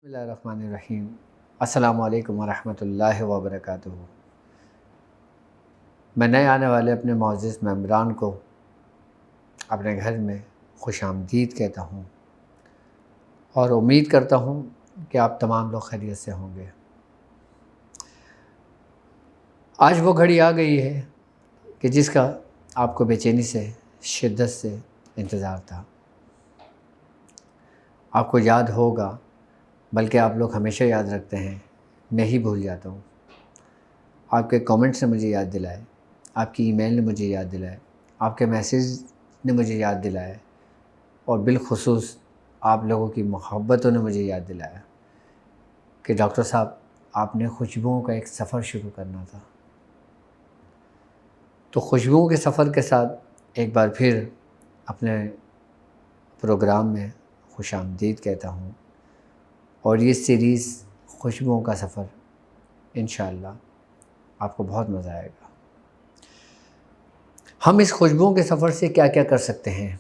بسم اللہ الرحمن الرحیم۔ السلام علیکم ورحمۃ اللہ وبرکاتہ۔ میں نئے آنے والے اپنے معزز ممبران کو اپنے گھر میں خوش آمدید کہتا ہوں اور امید کرتا ہوں کہ آپ تمام لوگ خیریت سے ہوں گے۔ آج وہ گھڑی آ گئی ہے کہ جس کا آپ کو بے چینی سے، شدت سے انتظار تھا۔ آپ کو یاد ہوگا، بلکہ آپ لوگ ہمیشہ یاد رکھتے ہیں، میں ہی بھول جاتا ہوں۔ آپ کے کامنٹس نے مجھے یاد دلائے، آپ کی ای میل نے مجھے یاد دلائے، آپ کے میسیج نے مجھے یاد دلائے، اور بالخصوص آپ لوگوں کی محبتوں نے مجھے یاد دلایا کہ ڈاکٹر صاحب آپ نے خوشبوؤں کا ایک سفر شروع کرنا تھا۔ تو خوشبوؤں کے سفر کے ساتھ ایک بار پھر اپنے پروگرام میں خوش آمدید کہتا ہوں، اور یہ سیریز خوشبوؤں کا سفر انشاءاللہ آپ کو بہت مزہ آئے گا۔ ہم اس خوشبوؤں کے سفر سے کیا کیا کر سکتے ہیں،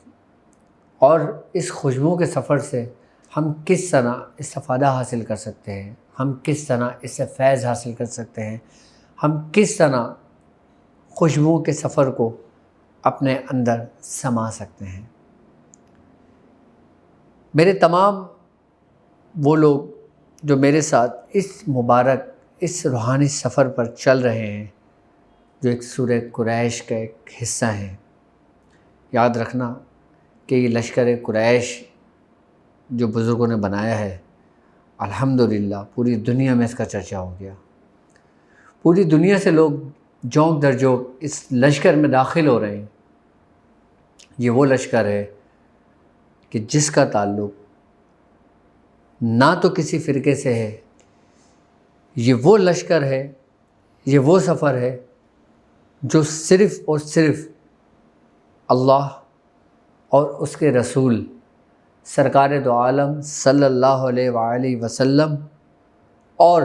اور اس خوشبوؤں کے سفر سے ہم کس طرح استفادہ حاصل کر سکتے ہیں، ہم کس طرح اس سے فیض حاصل کر سکتے ہیں، ہم کس طرح خوشبوؤں کے سفر کو اپنے اندر سما سکتے ہیں۔ میرے تمام وہ لوگ جو میرے ساتھ اس مبارک، اس روحانی سفر پر چل رہے ہیں، جو ایک سورہ قریش کا ایک حصہ ہیں، یاد رکھنا کہ یہ لشکر قریش جو بزرگوں نے بنایا ہے، الحمدللہ پوری دنیا میں اس کا چرچا ہو گیا۔ پوری دنیا سے لوگ جونک در جونک اس لشکر میں داخل ہو رہے ہیں۔ یہ وہ لشکر ہے کہ جس کا تعلق نہ تو کسی فرقے سے ہے، یہ وہ لشکر ہے، یہ وہ سفر ہے جو صرف اور صرف اللہ اور اس کے رسول سرکار دو عالم صلی اللہ علیہ وآلہ وسلم، اور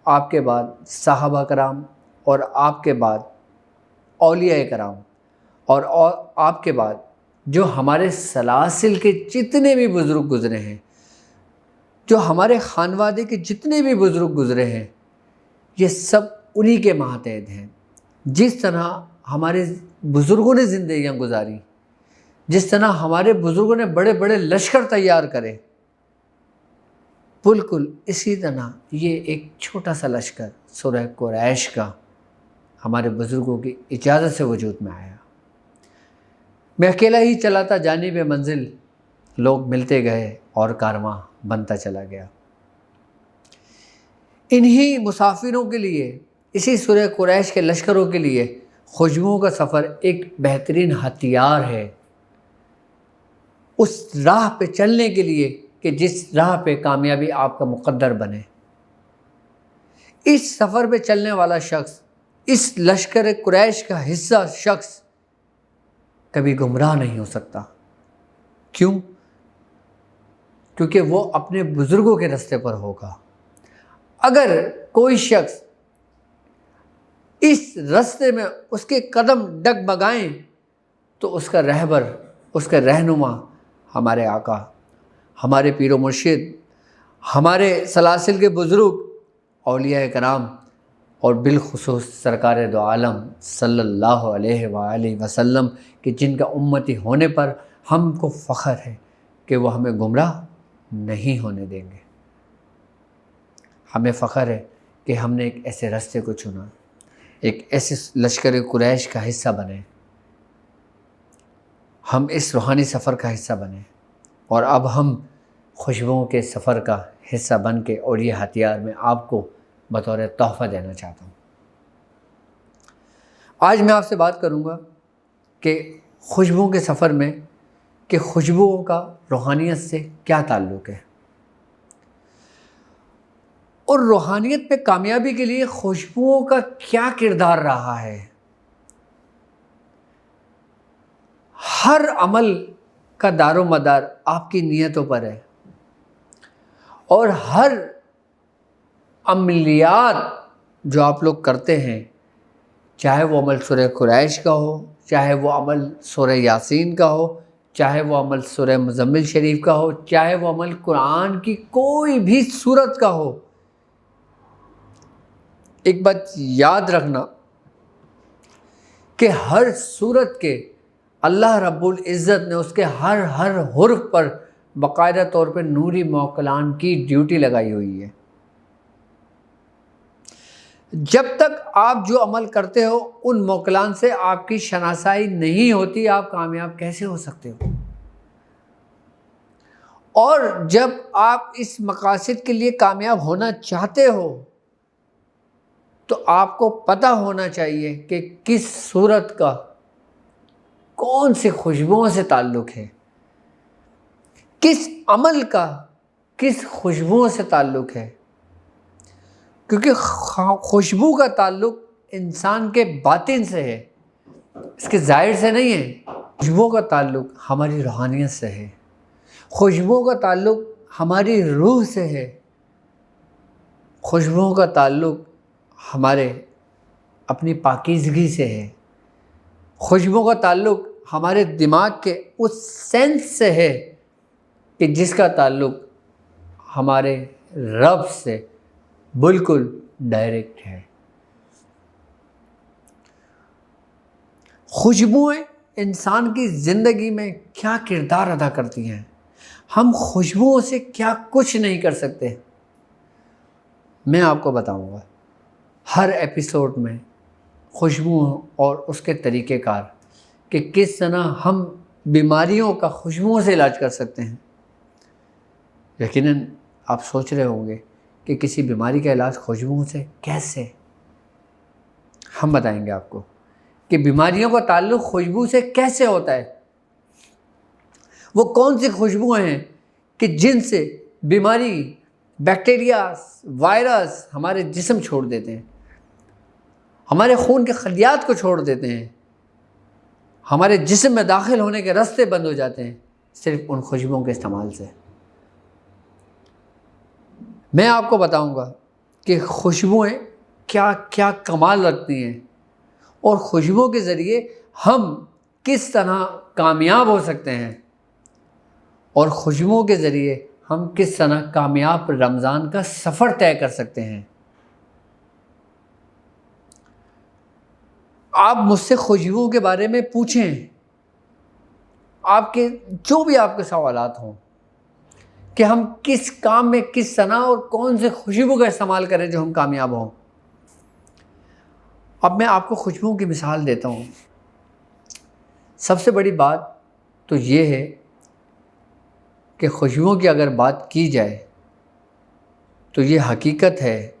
آپ کے بعد صحابہ کرام، اور آپ کے بعد اولیاء کرام، اور آپ کے بعد جو ہمارے سلاسل کے جتنے بھی بزرگ گزرے ہیں، جو ہمارے خانوادے کے جتنے بھی بزرگ گزرے ہیں، یہ سب انہی کے ماتحت ہیں۔ جس طرح ہمارے بزرگوں نے زندگیاں گزاری، جس طرح ہمارے بزرگوں نے بڑے بڑے لشکر تیار کرے، بالکل اسی طرح یہ ایک چھوٹا سا لشکر سورہ قریش کا ہمارے بزرگوں کی اجازت سے وجود میں آیا۔ میں اکیلا ہی چلا تھا جانب منزل، لوگ ملتے گئے اور کارواں بنتا چلا گیا۔ انہی مسافروں کے لیے، اسی سورہ قریش کے لشکروں کے لیے خوشبوؤں کا سفر ایک بہترین ہتھیار ہے، اس راہ پہ چلنے کے لیے کہ جس راہ پہ کامیابی آپ کا مقدر بنے۔ اس سفر پہ چلنے والا شخص، اس لشکر قریش کا حصہ شخص کبھی گمراہ نہیں ہو سکتا۔ کیوں؟ کیونکہ وہ اپنے بزرگوں کے راستے پر ہوگا۔ اگر کوئی شخص اس راستے میں اس کے قدم ڈگمگائیں تو اس کا رہبر، اس کا رہنما ہمارے آقا، ہمارے پیر و مرشد، ہمارے سلاسل کے بزرگ، اولیاء کرام، اور بالخصوص سرکار دو عالم صلی اللہ علیہ وآلہ وسلم کہ جن کا امتی ہونے پر ہم کو فخر ہے کہ وہ ہمیں گمراہ نہیں ہونے دیں گے۔ ہمیں فخر ہے کہ ہم نے ایک ایسے راستے کو چنا، ایک ایسے لشکر قریش کا حصہ بنے، ہم اس روحانی سفر کا حصہ بنے، اور اب ہم خوشبوؤں کے سفر کا حصہ بن کے، اور یہ ہتھیار میں آپ کو بطور تحفہ دینا چاہتا ہوں۔ آج میں آپ سے بات کروں گا کہ خوشبوؤں کے سفر میں کہ خوشبوؤں کا روحانیت سے کیا تعلق ہے، اور روحانیت پہ کامیابی کے لیے خوشبوؤں کا کیا کردار رہا ہے۔ ہر عمل کا دار و مدار آپ کی نیتوں پر ہے، اور ہر عملیات جو آپ لوگ کرتے ہیں، چاہے وہ عمل سورہ قریش کا ہو، چاہے وہ عمل سورہ یاسین کا ہو، چاہے وہ عمل سورہ مزمل شریف کا ہو، چاہے وہ عمل قرآن کی کوئی بھی سورت کا ہو، ایک بات یاد رکھنا کہ ہر سورت کے اللہ رب العزت نے اس کے ہر حرف پر باقاعدہ طور پہ نوری موکلان کی ڈیوٹی لگائی ہوئی ہے۔ جب تک آپ جو عمل کرتے ہو ان موکلان سے آپ کی شناسائی نہیں ہوتی، آپ کامیاب کیسے ہو سکتے ہو؟ اور جب آپ اس مقاصد کے لیے کامیاب ہونا چاہتے ہو تو آپ کو پتہ ہونا چاہیے کہ کس صورت کا کون سی خوشبوؤں سے تعلق ہے، کس عمل کا کس خوشبوؤں سے تعلق ہے، کیونکہ خوشبو کا تعلق انسان کے باطن سے ہے، اس کے ظاہر سے نہیں ہے۔ خوشبو کا تعلق ہماری روحانیت سے ہے، خوشبو کا تعلق ہماری روح سے ہے، خوشبو کا تعلق ہمارے اپنی پاکیزگی سے ہے، خوشبو کا تعلق ہمارے دماغ کے اس سینس سے ہے کہ جس کا تعلق ہمارے رب سے بالکل ڈائریکٹ ہے۔ خوشبوئیں انسان کی زندگی میں کیا کردار ادا کرتی ہیں، ہم خوشبوؤں سے کیا کچھ نہیں کر سکتے، میں آپ کو بتاؤں گا ہر ایپیسوڈ میں خوشبو اور اس کے طریقہ کار کہ کس طرح ہم بیماریوں کا خوشبوؤں سے علاج کر سکتے ہیں۔ یقیناً آپ سوچ رہے ہوں گے کہ کسی بیماری کا علاج خوشبوؤں سے کیسے؟ ہم بتائیں گے آپ کو کہ بیماریوں کا تعلق خوشبو سے کیسے ہوتا ہے۔ وہ کون سی خوشبوئیں ہیں کہ جن سے بیماری، بیکٹیریا، وائرس ہمارے جسم چھوڑ دیتے ہیں، ہمارے خون کے خلیات کو چھوڑ دیتے ہیں، ہمارے جسم میں داخل ہونے کے راستے بند ہو جاتے ہیں صرف ان خوشبوؤں کے استعمال سے۔ میں آپ کو بتاؤں گا کہ خوشبوئیں کیا کیا کمال رکھتی ہیں اور خوشبوؤں کے ذریعے ہم کس طرح کامیاب ہو سکتے ہیں، اور خوشبوؤں کے ذریعے ہم کس طرح کامیاب رمضان کا سفر طے کر سکتے ہیں۔ آپ مجھ سے خوشبوؤں کے بارے میں پوچھیں، آپ کے جو بھی آپ کے سوالات ہوں کہ ہم کس کام میں کس طرح اور کون سے خوشبو کا استعمال کریں جو ہم کامیاب ہوں۔ اب میں آپ کو خوشبوؤں کی مثال دیتا ہوں۔ سب سے بڑی بات تو یہ ہے کہ خوشبوؤں کی اگر بات کی جائے تو یہ حقیقت ہے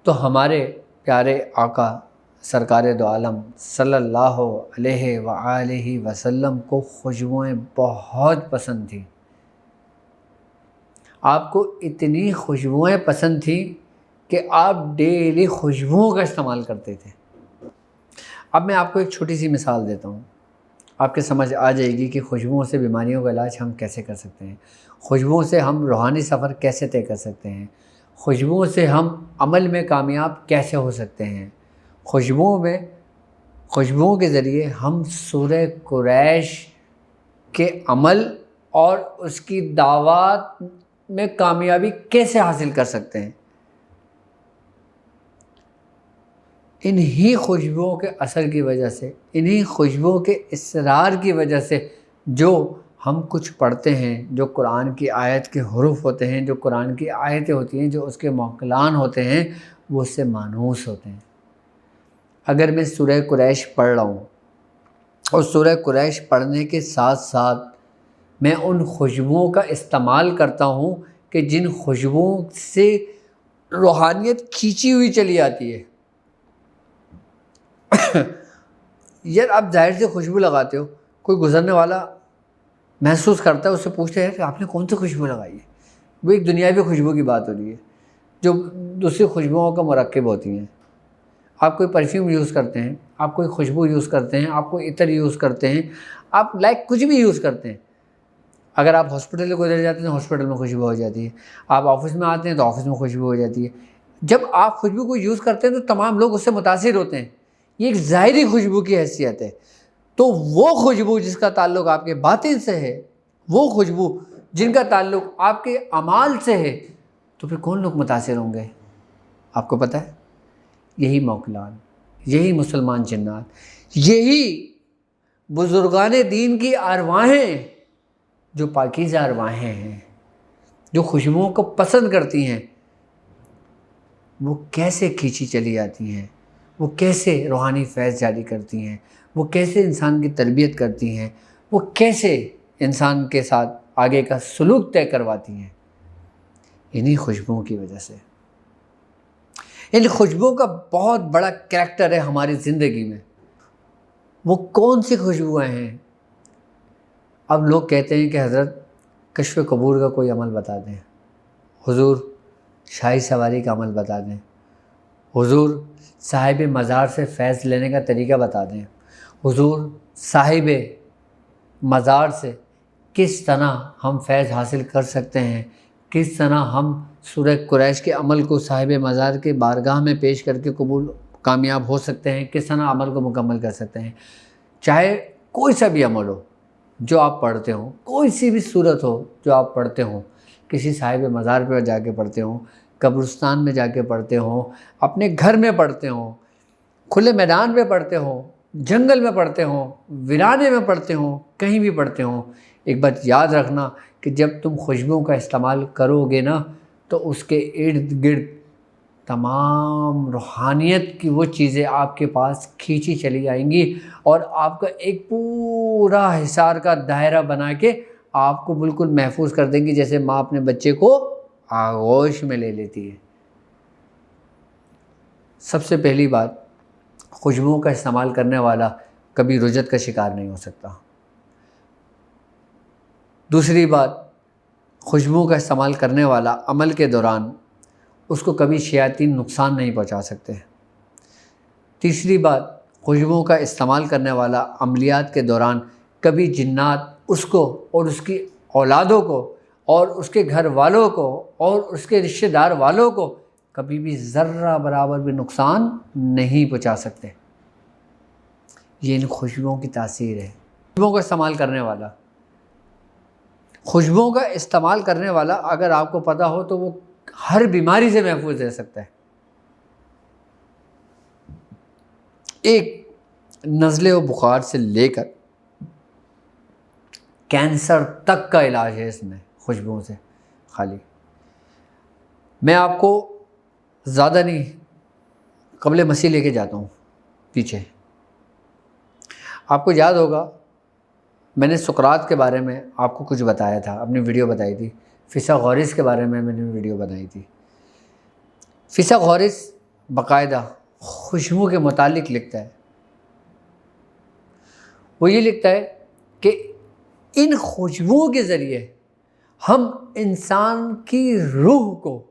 تو ہمارے پیارے آقا سرکار دو عالم صلی اللہ علیہ وآلہ وسلم کو خوشبوئیں بہت پسند تھیں۔ آپ کو اتنی خوشبوئیں پسند تھیں کہ آپ ڈیلی خوشبوؤں کا استعمال کرتے تھے۔ اب میں آپ کو ایک چھوٹی سی مثال دیتا ہوں، آپ کے سمجھ آ جائے گی کہ خوشبوؤں سے بیماریوں کا علاج ہم کیسے کر سکتے ہیں، خوشبوؤں سے ہم روحانی سفر کیسے طے کر سکتے ہیں، خوشبوؤں سے ہم عمل میں کامیاب کیسے ہو سکتے ہیں، خوشبوؤں کے ذریعے ہم سورہ قریش کے عمل اور اس کی دعوات میں کامیابی کیسے حاصل کر سکتے ہیں۔ انہی خوشبوؤں کے اثر کی وجہ سے، انہی خوشبوؤں کے اصرار کی وجہ سے جو ہم کچھ پڑھتے ہیں، جو قرآن کی آیت کے حروف ہوتے ہیں، جو قرآن کی آیتیں ہوتی ہیں، جو اس کے موکلان ہوتے ہیں، وہ اس سے مانوس ہوتے ہیں۔ اگر میں سورہ قریش پڑھ رہا ہوں اور سورہ قریش پڑھنے کے ساتھ ساتھ میں ان خوشبوؤں کا استعمال کرتا ہوں کہ جن خوشبوؤں سے روحانیت کھینچی ہوئی چلی آتی ہے۔ یار آپ ظاہر سے خوشبو لگاتے ہو، کوئی گزرنے والا محسوس کرتا ہے، اس سے پوچھتے ہیں کہ آپ نے کون سی خوشبو لگائی ہے، وہ ایک دنیاوی خوشبو کی بات ہو رہی ہے جو دوسری خوشبوؤں کا مرکب ہوتی ہیں۔ آپ کوئی پرفیوم یوز کرتے ہیں، آپ کوئی خوشبو یوز کرتے ہیں، آپ کوئی عطر یوز کرتے ہیں، آپ کچھ بھی یوز کرتے ہیں۔ اگر آپ ہاسپٹل کو گزر جاتے ہیں تو ہاسپٹل میں خوشبو ہو جاتی ہے، آپ آفس میں آتے ہیں تو آفس میں خوشبو ہو جاتی ہے۔ جب آپ خوشبو کو یوز کرتے ہیں تو تمام لوگ اس سے متاثر ہوتے ہیں، یہ ایک ظاہری خوشبو کی حیثیت ہے۔ تو وہ خوشبو جس کا تعلق آپ کے باطن سے ہے، وہ خوشبو جن کا تعلق آپ کے اعمال سے ہے، تو پھر کون لوگ متاثر ہوں گے؟ آپ کو پتہ ہے، یہی موکلان، یہی مسلمان جنات، یہی بزرگان دین کی ارواحیں جو پاکیزہ ارواحیں ہیں، جو خوشبوؤں کو پسند کرتی ہیں، وہ کیسے کھینچی چلی جاتی ہیں، وہ کیسے روحانی فیض جاری کرتی ہیں، وہ کیسے انسان کی تربیت کرتی ہیں، وہ کیسے انسان کے ساتھ آگے کا سلوک طے کرواتی ہیں، انہی خوشبوؤں کی وجہ سے۔ ان خوشبوؤں کا بہت بڑا کریکٹر ہے ہماری زندگی میں۔ وہ کون سی خوشبوئیں ہیں؟ اب لوگ کہتے ہیں کہ حضرت کشف قبور کا کوئی عمل بتا دیں، حضور شاہی سواری کا عمل بتا دیں، حضور صاحب مزار سے فیض لینے کا طریقہ بتا دیں، حضور صاحب مزار سے کس طرح ہم فیض حاصل کر سکتے ہیں، کس طرح ہم سورہ قریش کے عمل کو صاحب مزار کے بارگاہ میں پیش کر کے قبول کامیاب ہو سکتے ہیں، کس طرح عمل کو مکمل کر سکتے ہیں۔ چاہے کوئی سا بھی عمل ہو جو آپ پڑھتے ہوں، کوئی سی بھی صورت ہو جو آپ پڑھتے ہوں، کسی صاحب مزار پہ جا کے پڑھتے ہوں، قبرستان میں جا کے پڑھتے ہوں، اپنے گھر میں پڑھتے ہوں، کھلے میدان میں پڑھتے ہوں، جنگل میں پڑھتے ہوں، ویرانے میں پڑھتے ہوں، کہیں بھی پڑھتے ہوں، ایک بات یاد رکھنا کہ جب تم خوشبوؤں کا استعمال کرو گے نا تو اس کے ارد گرد تمام روحانیت کی وہ چیزیں آپ کے پاس کھینچی چلی آئیں گی، اور آپ کا ایک پورا حصار کا دائرہ بنا کے آپ کو بالکل محفوظ کر دیں گی، جیسے ماں اپنے بچے کو آغوش میں لے لیتی ہے۔ سب سے پہلی بات، خوشبوؤں کا استعمال کرنے والا کبھی رجت کا شکار نہیں ہو سکتا۔ دوسری بات، خوشبوؤں کا استعمال کرنے والا عمل کے دوران اس کو کبھی شیاطین نقصان نہیں پہنچا سکتے۔ تیسری بات، خوشبوؤں کا استعمال کرنے والا عملیات کے دوران کبھی جنات اس کو اور اس کی اولادوں کو اور اس کے گھر والوں کو اور اس کے رشتہ دار والوں کو کبھی بھی ذرہ برابر بھی نقصان نہیں پہنچا سکتے۔ یہ ان خوشبوؤں کی تاثیر ہے۔ خوشبوؤں کا استعمال کرنے والا، خوشبوؤں کا استعمال کرنے والا اگر آپ کو پتہ ہو تو وہ ہر بیماری سے محفوظ رہ سکتا ہے۔ ایک نزلے و بخار سے لے کر کینسر تک کا علاج ہے اس میں، خوشبوؤں سے خالی۔ میں آپ کو زیادہ نہیں، قبل مسیح لے کے جاتا ہوں پیچھے۔ آپ کو یاد ہوگا میں نے سقراط کے بارے میں آپ کو کچھ بتایا تھا، اپنی ویڈیو بتائی تھی۔ فیثاغورس کے بارے میں نے ویڈیو بنائی تھی۔ فیثاغورس باقاعدہ خوشبو کے متعلق لکھتا ہے۔ وہ یہ لکھتا ہے کہ ان خوشبوؤں کے ذریعے ہم انسان کی روح کو،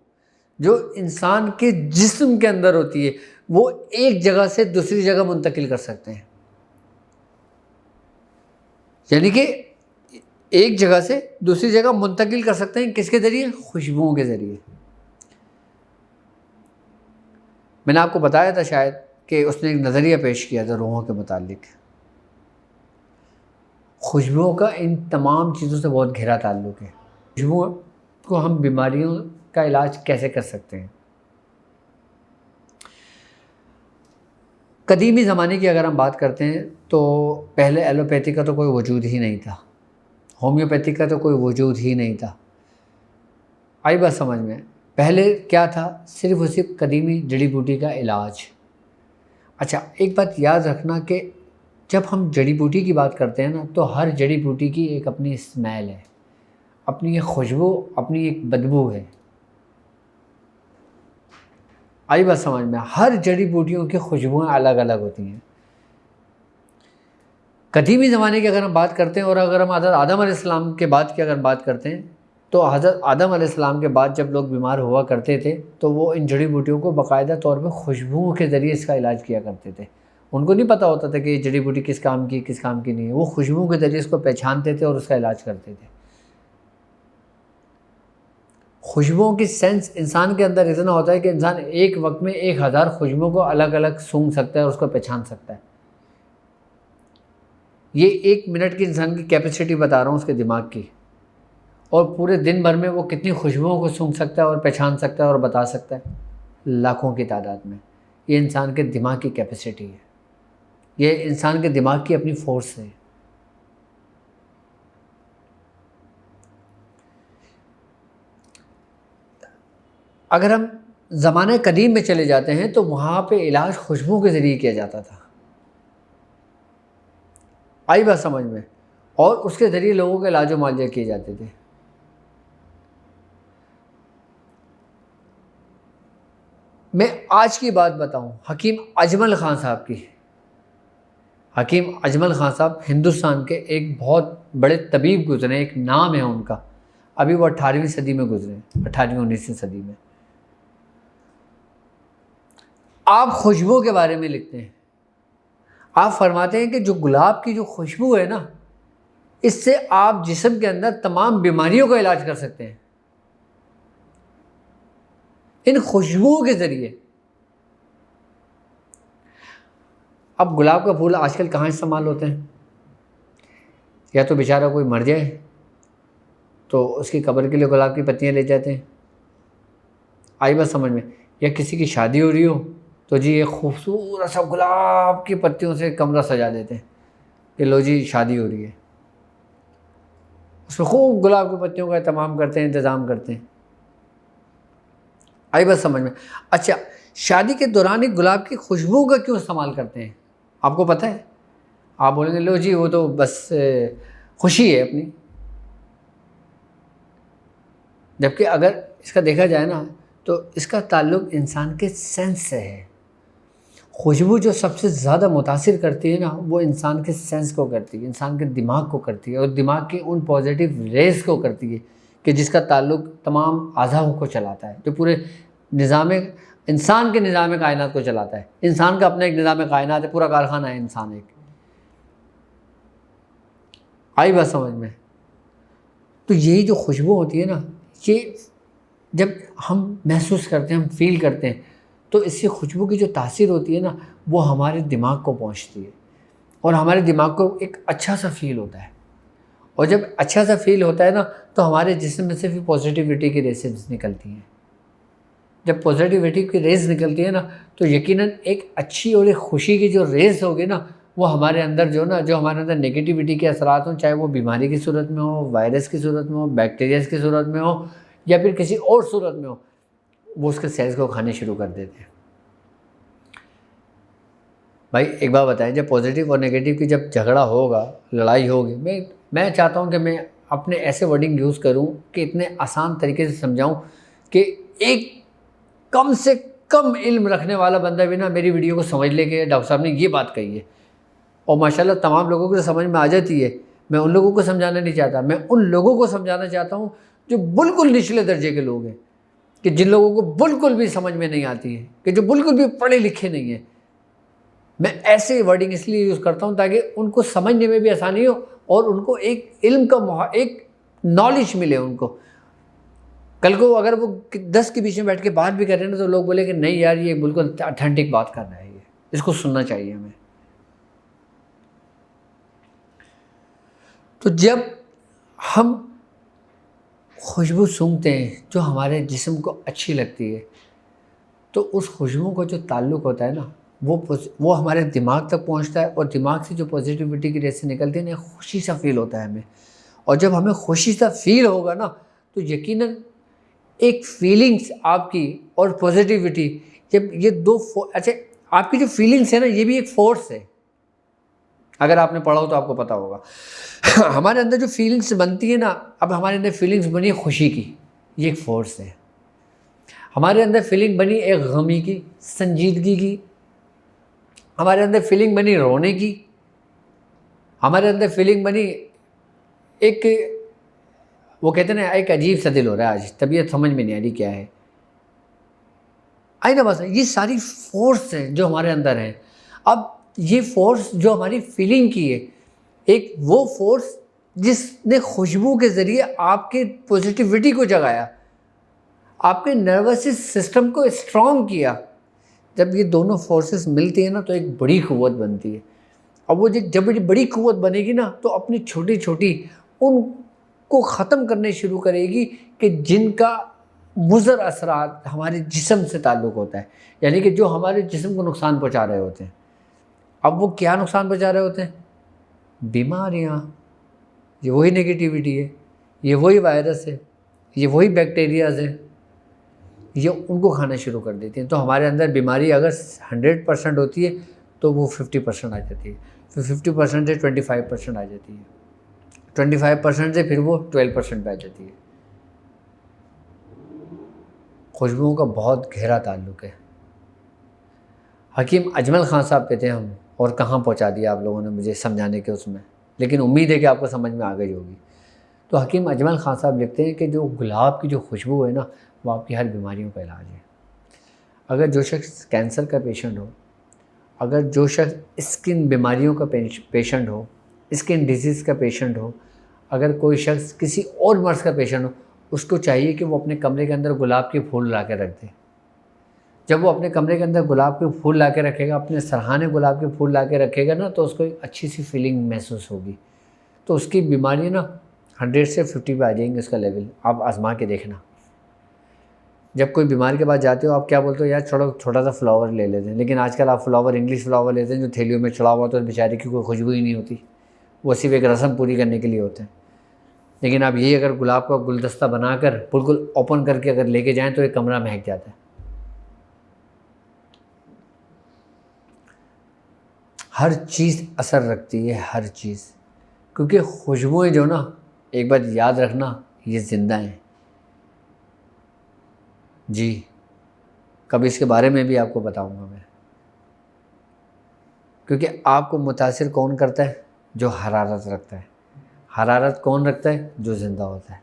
جو انسان کے جسم کے اندر ہوتی ہے، وہ ایک جگہ سے دوسری جگہ منتقل کر سکتے ہیں۔ یعنی کہ ایک جگہ سے دوسری جگہ منتقل کر سکتے ہیں، کس کے ذریعے؟ خوشبوؤں کے ذریعے۔ میں نے آپ کو بتایا تھا شاید کہ اس نے ایک نظریہ پیش کیا تھا روحوں کے متعلق۔ خوشبوؤں کا ان تمام چیزوں سے بہت گہرا تعلق ہے۔ خوشبوؤں کو ہم بیماریوں کا علاج کیسے کر سکتے ہیں؟ قدیمی زمانے کی اگر ہم بات کرتے ہیں تو پہلے ایلوپیتھی کا تو کوئی وجود ہی نہیں تھا، ہومیوپیتھی کا تو کوئی وجود ہی نہیں تھا۔ آئی بات سمجھ میں؟ پہلے کیا تھا؟ صرف اور صرف قدیمی جڑی بوٹی کا علاج۔ اچھا، ایک بات یاد رکھنا کہ جب ہم جڑی بوٹی کی بات کرتے ہیں نا تو ہر جڑی بوٹی کی ایک اپنی اسمیل ہے، اپنی ایک خوشبو، اپنی ایک بدبو ہے۔ آئی بات سمجھ میں؟ ہر جڑی بوٹیوں کی خوشبوئیں الگ الگ ہوتی ہیں۔ قدیمی زمانے کی اگر ہم بات کرتے ہیں، اور اگر ہم حضرت آدم علیہ السلام کے بعد کی اگر بات کرتے ہیں، تو حضرت آدم علیہ السلام کے بعد جب لوگ بیمار ہوا کرتے تھے تو وہ ان جڑی بوٹیوں کو باقاعدہ طور پہ خوشبوؤں کے ذریعے اس کا علاج کیا کرتے تھے۔ ان کو نہیں پتہ ہوتا تھا کہ یہ جڑی بوٹی کس کام کی کس کام کی نہیں ہے، وہ خوشبوؤں کے ذریعے اس کو پہچانتے تھے اور اس کا علاج کرتے تھے۔ خوشبوؤں کی سینس انسان کے اندر اتنا ہوتا ہے کہ انسان ایک وقت میں 1000 خوشبوؤں کو الگ الگ سونگھ سکتا ہے اور اس کو پہچان سکتا ہے۔ یہ 1 منٹ کی انسان کی کیپیسٹی بتا رہا ہوں اس کے دماغ کی، اور پورے دن بھر میں وہ کتنی خوشبوؤں کو سونگھ سکتا ہے اور پہچان سکتا ہے اور بتا سکتا ہے، لاکھوں کی تعداد میں۔ یہ انسان کے دماغ کی کیپیسٹی ہے، یہ انسان کے دماغ کی اپنی فورس ہے۔ اگر ہم زمانہ قدیم میں چلے جاتے ہیں تو وہاں پہ علاج خوشبو کے ذریعے کیا جاتا تھا، آئی بات سمجھ میں، اور اس کے ذریعے لوگوں کے علاج و معالجے کیے جاتے تھے۔ میں آج کی بات بتاؤں، حکیم اجمل خان صاحب کی۔ حکیم اجمل خان صاحب ہندوستان کے ایک بہت بڑے طبیب گزرے، ایک نام ہے ان کا، ابھی وہ 18ویں صدی میں گزرے، 18ویں 19ویں صدی میں۔ آپ خوشبو کے بارے میں لکھتے ہیں، آپ فرماتے ہیں کہ جو گلاب کی جو خوشبو ہے نا، اس سے آپ جسم کے اندر تمام بیماریوں کا علاج کر سکتے ہیں، ان خوشبوؤں کے ذریعے۔ اب گلاب کا پھول آج کل کہاں استعمال ہوتے ہیں؟ یا تو بیچارہ کوئی مر جائے تو اس کی قبر کے لیے گلاب کی پتیاں لے جاتے ہیں، آئی بات سمجھ میں، یا کسی کی شادی ہو رہی ہو تو جی ایک خوبصورت سا گلاب کی پتیوں سے کمرہ سجا دیتے ہیں کہ لو جی شادی ہو رہی ہے، اس میں خوب گلاب کی پتیوں کا اہتمام کرتے ہیں، انتظام کرتے ہیں، آئی بات سمجھ میں۔ اچھا، شادی کے دوران ایک گلاب کی خوشبو کا کیوں استعمال کرتے ہیں؟ آپ کو پتہ ہے؟ آپ بولیں گے لو جی وہ تو بس خوشی ہے اپنی، جبکہ اگر اس کا دیکھا جائے نا تو اس کا تعلق انسان کے سینس سے ہے۔ خوشبو جو سب سے زیادہ متاثر کرتی ہے نا، وہ انسان کے سینس کو کرتی ہے، انسان کے دماغ کو کرتی ہے، اور دماغ کی ان پازیٹیو ریز کو کرتی ہے کہ جس کا تعلق تمام اعضاء کو چلاتا ہے، جو پورے نظام انسان کے نظام کائنات کو چلاتا ہے۔ انسان کا اپنا ایک نظام کائنات ہے، پورا کارخانہ ہے انسان ایک، آئی بات سمجھ میں۔ تو یہی جو خوشبو ہوتی ہے نا، یہ جب ہم محسوس کرتے ہیں، ہم فیل کرتے ہیں، تو اس سے خوشبو کی جو تاثیر ہوتی ہے نا، وہ ہمارے دماغ کو پہنچتی ہے، اور ہمارے دماغ کو ایک اچھا سا فیل ہوتا ہے، اور جب اچھا سا فیل ہوتا ہے نا تو ہمارے جسم میں سے بھی پازیٹیوٹی کی ریسز نکلتی ہیں۔ جب پازیٹیوٹی کی ریز نکلتی ہے نا تو یقیناً ایک اچھی اور ایک خوشی کی جو ریز ہوگی نا، وہ ہمارے اندر جو ہمارے اندر نگیٹیوٹی کے اثرات ہوں، چاہے وہ بیماری کی صورت میں ہو، وائرس کی صورت میں ہو، بیکٹیریاز کی صورت میں ہو، یا پھر کسی اور صورت میں ہو، وہ اس کے سیلز کو کھانے شروع کر دیتے ہیں۔ بھائی ایک بات بتائیں، جب پازیٹیو اور نگیٹیو کی جب جھگڑا ہوگا، لڑائی ہوگی، میں چاہتا ہوں کہ میں اپنے ایسے ورڈنگ یوز کروں کہ اتنے آسان طریقے سے سمجھاؤں کہ ایک کم سے کم علم رکھنے والا بندہ بھی نا میری ویڈیو کو سمجھ لے کہ ڈاکٹر صاحب نے یہ بات کہی ہے، اور ماشاءاللہ تمام لوگوں کو سمجھ میں آ جاتی ہے۔ میں ان لوگوں کو سمجھانا نہیں چاہتا، میں ان لوگوں کو سمجھانا چاہتا ہوں جو بالکل نچلے درجے کے لوگ ہیں، کہ جن لوگوں کو بالکل بھی سمجھ میں نہیں آتی ہے، کہ جو بالکل بھی پڑھے لکھے نہیں ہیں۔ میں ایسے ورڈنگ اس لیے یوز کرتا ہوں تاکہ ان کو سمجھنے میں بھی آسانی ہو، اور ان کو ایک علم کا ایک نالج ملے ان کو۔ کل کو اگر وہ 10 کے بیچ میں بیٹھ کے بات بھی کر رہے ہیں نا تو لوگ بولے کہ نہیں یار یہ بالکل اتھینٹک بات کر رہا ہے، یہ اس کو سننا چاہیے ہمیں۔ تو جب ہم خوشبو سونگھتے ہیں جو ہمارے جسم کو اچھی لگتی ہے، تو اس خوشبو کا جو تعلق ہوتا ہے نا وہ ہمارے دماغ تک پہنچتا ہے، اور دماغ سے جو پازیٹیوٹی کی ریس سے نکلتی ہے نا، خوشی سا فیل ہوتا ہے ہمیں، اور جب ہمیں خوشی سا فیل ہوگا نا تو یقیناً ایک فیلنگس آپ کی اور پازیٹیوٹی، جب یہ دو اچھا آپ کی جو فیلنگس ہے نا یہ بھی ایک فورس ہے، اگر آپ نے پڑھا ہو تو آپ کو پتہ ہوگا۔ ہمارے اندر جو فیلنگس بنتی ہے نا، اب ہمارے اندر فیلنگس بنی خوشی کی، یہ ایک فورس ہے۔ ہمارے اندر فیلنگ بنی ایک غمی کی، سنجیدگی کی، ہمارے اندر فیلنگ بنی رونے کی، ہمارے اندر فیلنگ بنی ایک، وہ کہتے ہیں نا ایک عجیب سا دل ہو رہا ہے آج، طبیعت سمجھ میں نہیں آ رہی کیا ہے، آئی نا بس یہ ساری فورس ہیں جو ہمارے اندر ہیں۔ اب یہ فورس جو ہماری فیلنگ کی ہے، ایک وہ فورس جس نے خوشبو کے ذریعے آپ کے پازیٹیوٹی کو جگایا، آپ کے نروس سسٹم کو اسٹرانگ کیا، جب یہ دونوں فورسز ملتی ہیں نا تو ایک بڑی قوت بنتی ہے۔ اب وہ جب بڑی قوت بنے گی نا تو اپنی چھوٹی چھوٹی ان کو ختم کرنے شروع کرے گی کہ جن کا مضر اثرات ہمارے جسم سے تعلق ہوتا ہے، یعنی کہ جو ہمارے جسم کو نقصان پہنچا رہے ہوتے ہیں۔ اب وہ کیا نقصان پہنچا رہے ہوتے ہیں؟ بیماریاں، یہ وہی نگیٹیوٹی ہے، یہ وہی وائرس ہے، یہ وہی بیکٹیریاز ہیں، یہ ان کو کھانا شروع کر دیتی ہیں۔ تو ہمارے اندر بیماری اگر 100% ہوتی ہے تو وہ 50% آ جاتی ہے، پھر 50% سے 25% آ جاتی ہے، 25% سے پھر وہ 12% پہ آ جاتی ہے۔ خوشبوؤں کا بہت گہرا تعلق ہے۔ حکیم اجمل خان صاحب پہ تھے ہم، اور کہاں پہنچا دیا آپ لوگوں نے مجھے سمجھانے کے اس میں، لیکن امید ہے کہ آپ کو سمجھ میں آ گئی ہوگی۔ تو حکیم اجمل خان صاحب لکھتے ہیں کہ جو گلاب کی جو خوشبو ہے نا، وہ آپ کی ہر بیماریوں کا علاج ہے۔ اگر جو شخص کینسر کا پیشنٹ ہو، اگر جو شخص اسکن بیماریوں کا پیشنٹ ہو، اسکن ڈیزیز کا پیشنٹ ہو، اگر کوئی شخص کسی اور مرض کا پیشنٹ ہو، اس کو چاہیے کہ وہ اپنے کمرے کے اندر گلاب کے پھول لا کے رکھ دے۔ جب وہ اپنے کمرے کے اندر گلاب کے پھول لا کے رکھے گا، اپنے سرہانے گلاب کے پھول لا کے رکھے گا نا، تو اس کو ایک اچھی سی فیلنگ محسوس ہوگی، تو اس کی بیماری نا 100 سے 50 پہ آ جائیں گے اس کا لیول۔ آپ آزما کے دیکھنا، جب کوئی بیمار کے پاس جاتے ہو آپ کیا بولتے ہو؟ یار چھوٹا سا فلاور لے لیتے ہیں، لیکن آج کل آپ فلاور انگلش فلاور لیتے ہیں جو تھیلیوں میں چڑھا ہوا تو بیچارے کی کوئی خوشبو ہی نہیں ہوتی، وہ صرف ایک رسم پوری کرنے کے لیے ہوتے ہیں۔ لیکن آپ یہ اگر گلاب کا گلدستہ بنا کر بالکل اوپن کر کے اگر لے کے جائیں تو ایک کمرہ مہک جاتا ہے۔ ہر چیز اثر رکھتی ہے، ہر چیز، کیونکہ خوشبوئیں جو نا، ایک بات یاد رکھنا، یہ زندہ ہیں۔ جی کبھی اس کے بارے میں بھی آپ کو بتاؤں گا میں، کیونکہ آپ کو متاثر کون کرتا ہے؟ جو حرارت رکھتا ہے۔ حرارت کون رکھتا ہے؟ جو زندہ ہوتا ہے۔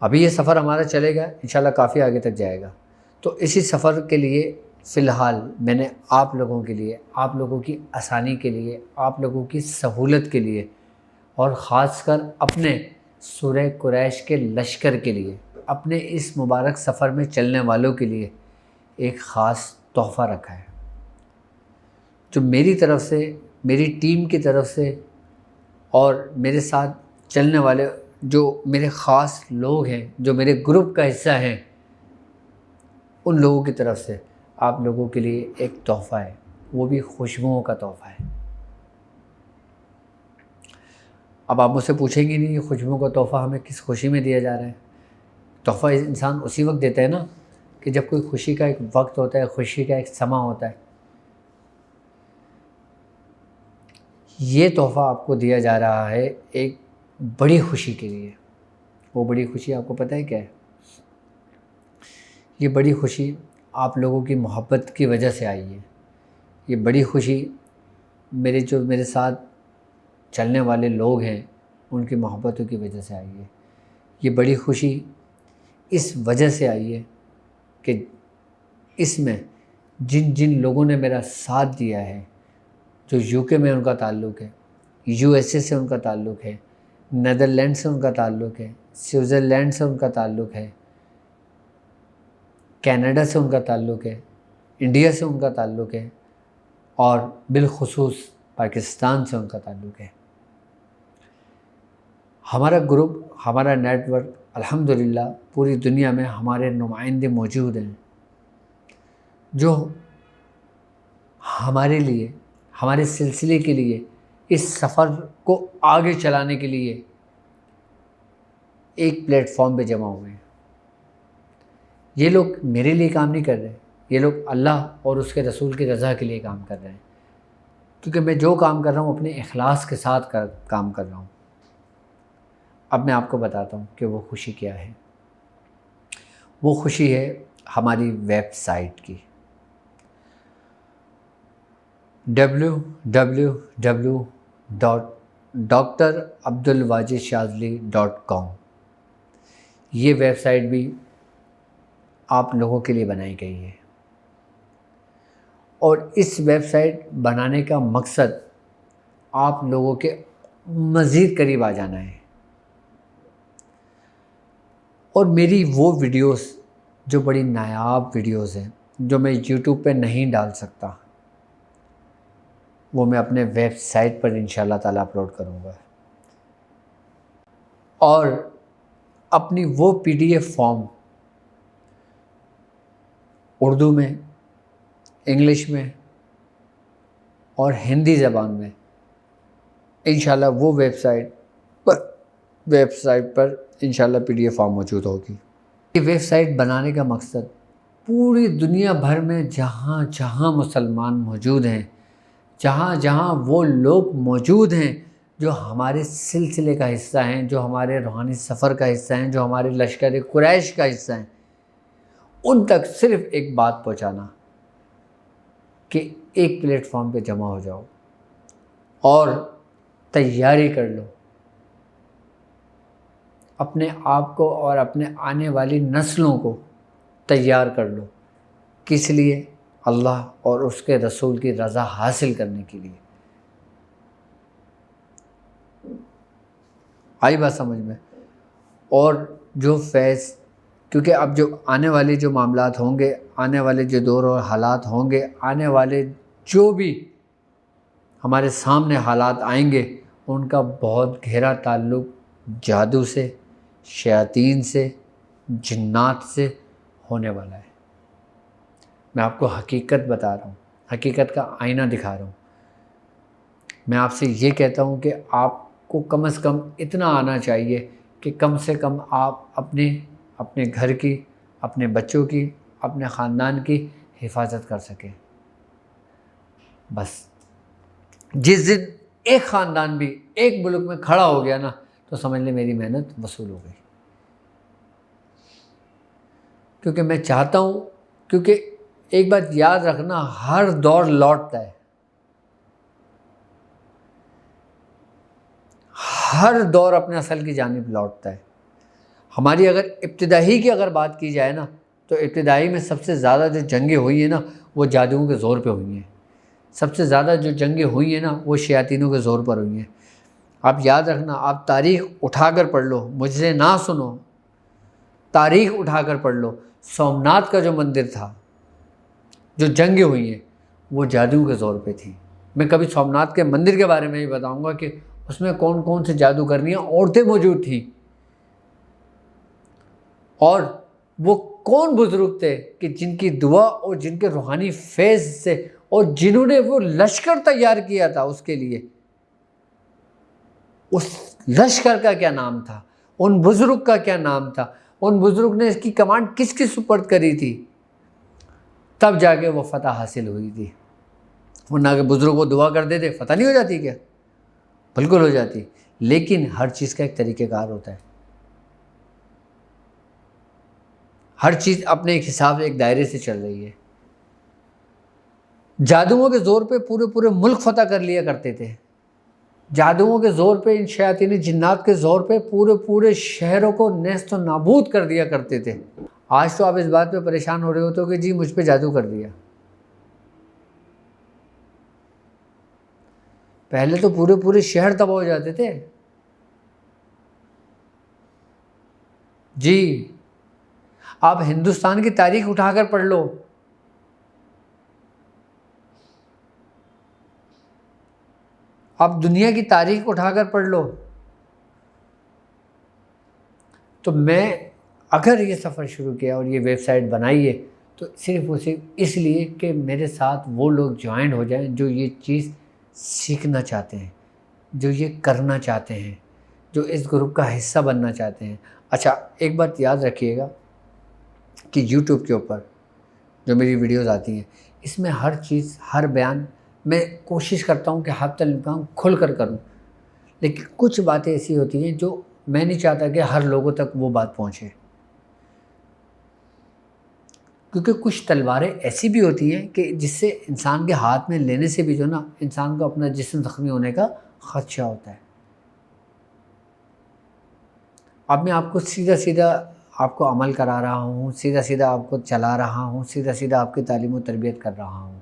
ابھی یہ سفر ہمارا چلے گا انشاءاللہ، کافی آگے تک جائے گا، تو اسی سفر کے لیے فی الحال میں نے آپ لوگوں کے لیے، آپ لوگوں کی آسانی کے لیے، آپ لوگوں کی سہولت کے لیے، اور خاص کر اپنے سورہ قریش کے لشکر کے لیے، اپنے اس مبارک سفر میں چلنے والوں کے لیے ایک خاص تحفہ رکھا ہے، جو میری طرف سے، میری ٹیم کی طرف سے، اور میرے ساتھ چلنے والے جو میرے خاص لوگ ہیں، جو میرے گروپ کا حصہ ہیں، ان لوگوں کی طرف سے آپ لوگوں کے لیے ایک تحفہ ہے، وہ بھی خوشبوؤں کا تحفہ ہے۔ اب آپ مجھ سے پوچھیں گے نہیں، یہ خوشبوؤں کا تحفہ ہمیں کس خوشی میں دیا جا رہا ہے؟ تحفہ انسان اسی وقت دیتا ہے نا کہ جب کوئی خوشی کا ایک وقت ہوتا ہے، خوشی کا ایک سماں ہوتا ہے۔ یہ تحفہ آپ کو دیا جا رہا ہے ایک بڑی خوشی کے لیے۔ وہ بڑی خوشی آپ کو پتہ ہے کیا ہے؟ یہ بڑی خوشی آپ لوگوں کی محبت کی وجہ سے آئی ہے۔ یہ بڑی خوشی میرے ساتھ چلنے والے لوگ ہیں ان کی محبتوں کی وجہ سے آئی ہے۔ یہ بڑی خوشی اس وجہ سے آئی ہے کہ اس میں جن لوگوں نے میرا ساتھ دیا ہے، جو UK میں ان کا تعلق ہے، USA سے ان کا تعلق ہے، نیدرلینڈ سے ان کا تعلق ہے، سوئٹزرلینڈ سے ان کا تعلق ہے، کینیڈا سے ان کا تعلق ہے، انڈیا سے ان کا تعلق ہے، اور بالخصوص پاکستان سے ان کا تعلق ہے۔ ہمارا گروپ، ہمارا نیٹ ورک الحمدللہ پوری دنیا میں ہمارے نمائندے موجود ہیں، جو ہمارے لیے، ہمارے سلسلے کے لیے، اس سفر کو آگے چلانے کے لیے ایک پلیٹ فارم پہ جمع ہوئے ہیں۔ یہ لوگ میرے لیے کام نہیں کر رہے، یہ لوگ اللہ اور اس کے رسول کی رضا کے لیے کام کر رہے ہیں، کیونکہ میں جو کام کر رہا ہوں اپنے اخلاص کے ساتھ کام کر رہا ہوں۔ اب میں آپ کو بتاتا ہوں کہ وہ خوشی کیا ہے۔ وہ خوشی ہے ہماری ویب سائٹ کی، www.drabdulwajidshazali.com۔ یہ ویب سائٹ بھی آپ لوگوں کے لیے بنائی گئی ہے، اور اس ویب سائٹ بنانے کا مقصد آپ لوگوں کے مزید قریب آ جانا ہے، اور میری وہ ویڈیوز جو بڑی نایاب ویڈیوز ہیں، جو میں YouTube پہ نہیں ڈال سکتا، وہ میں اپنے ویب سائٹ پر انشاءاللہ تعالیٰ اپلوڈ کروں گا، اور اپنی وہ PDF فارم اردو میں، انگلش میں اور ہندی زبان میں انشاءاللہ وہ ویب سائٹ پر انشاءاللہ PDF فارم موجود ہوگی۔ یہ ویب سائٹ بنانے کا مقصد پوری دنیا بھر میں جہاں جہاں مسلمان موجود ہیں، جہاں جہاں وہ لوگ موجود ہیں جو ہمارے سلسلے کا حصہ ہیں، جو ہمارے روحانی سفر کا حصہ ہیں، جو ہمارے لشکر قریش کا حصہ ہیں، ان تک صرف ایک بات پہنچانا کہ ایک پلیٹ فارم پہ جمع ہو جاؤ اور تیاری کر لو، اپنے آپ کو اور اپنے آنے والی نسلوں کو تیار کر لو، کس لیے؟ اللہ اور اس کے رسول کی رضا حاصل کرنے کے لیے۔ آئی بات سمجھ میں؟ اور جو فیض، کیونکہ اب جو آنے والے جو معاملات ہوں گے، آنے والے جو دور اور حالات ہوں گے، آنے والے جو بھی ہمارے سامنے حالات آئیں گے، ان کا بہت گہرا تعلق جادو سے، شیاطین سے، جنات سے ہونے والا ہے۔ میں آپ کو حقیقت بتا رہا ہوں، حقیقت کا آئینہ دکھا رہا ہوں۔ میں آپ سے یہ کہتا ہوں کہ آپ کو کم از کم اتنا آنا چاہیے کہ کم سے کم آپ اپنے گھر کی، اپنے بچوں کی، اپنے خاندان کی حفاظت کر سکیں۔ بس جس دن ایک خاندان بھی ایک ملک میں کھڑا ہو گیا نا، تو سمجھ لیں میری محنت وصول ہو گئی۔ کیونکہ میں چاہتا ہوں، کیونکہ ایک بات یاد رکھنا، ہر دور لوٹتا ہے، ہر دور اپنے اصل کی جانب لوٹتا ہے۔ ہماری اگر ابتدائی کی اگر بات کی جائے نا، تو ابتدائی میں سب سے زیادہ جو جنگیں ہوئی ہیں نا، وہ جادوؤں کے زور پہ ہوئی ہیں۔ سب سے زیادہ جو جنگیں ہوئی ہیں نا، وہ شیاطینوں کے زور پر ہوئی ہیں۔ آپ یاد رکھنا، آپ تاریخ اٹھا کر پڑھ لو، مجھ سے نہ سنو، تاریخ اٹھا کر پڑھ لو، سومناتھ کا جو مندر تھا، جو جنگیں ہوئی ہیں، وہ جادو کے زور پہ تھی۔ میں کبھی سومناتھ کے مندر کے بارے میں بھی بتاؤں گا کہ اس میں کون کون سے جادوگرنیاں عورتیں موجود تھیں، اور وہ کون بزرگ تھے کہ جن کی دعا اور جن کے روحانی فیض سے، اور جنہوں نے وہ لشکر تیار کیا تھا اس کے لیے، اس لشکر کا کیا نام تھا، ان بزرگ کا کیا نام تھا، ان بزرگ نے اس کی کمانڈ کس کی سپرد کری تھی، تب جا کے وہ فتح حاصل ہوئی تھی۔ ورنہ کہ بزرگ وہ دعا کر دیتے، فتح نہیں ہو جاتی کیا؟ بالکل ہو جاتی، لیکن ہر چیز کا ایک طریقہ کار ہوتا ہے، ہر چیز اپنے ایک حساب سے ایک دائرے سے چل رہی ہے۔ جادوؤں کے زور پہ پورے ملک فتح کر لیا کرتے تھے، جادوؤں کے زور پہ، ان شیاطین جنات کے زور پہ پورے شہروں کو نیست و نابود کر دیا کرتے تھے۔ آج تو آپ اس بات پہ پریشان ہو رہے ہو تو کہ جی مجھ پہ جادو کر دیا۔ پہلے تو پورے شہر تباہ ہو جاتے تھے۔ جی آپ ہندوستان کی تاریخ اٹھا کر پڑھ لو، آپ دنیا کی تاریخ اٹھا کر پڑھ لو۔ تو میں اگر یہ سفر شروع کیا اور یہ ویب سائٹ بنائی ہے، تو صرف اس لیے کہ میرے ساتھ وہ لوگ جوائنٹ ہو جائیں جو یہ چیز سیکھنا چاہتے ہیں، جو یہ کرنا چاہتے ہیں، جو اس گروپ کا حصہ بننا چاہتے ہیں۔ اچھا ایک بات یاد رکھیے گا کہ یوٹیوب کے اوپر جو میری ویڈیوز آتی ہیں، اس میں ہر چیز، ہر بیان میں کوشش کرتا ہوں کہ حتی الامکان کھل کر کروں، لیکن کچھ باتیں ایسی ہوتی ہیں جو میں نہیں چاہتا کہ ہر لوگوں تک وہ بات پہنچے، کیونکہ کچھ تلواریں ایسی بھی ہوتی ہیں کہ جس سے انسان کے ہاتھ میں لینے سے بھی جو نا انسان کو اپنا جسم زخمی ہونے کا خدشہ ہوتا ہے۔ اب میں آپ کو سیدھا آپ کو عمل کرا رہا ہوں، سیدھا آپ کو چلا رہا ہوں، سیدھا آپ کی تعلیم و تربیت کر رہا ہوں،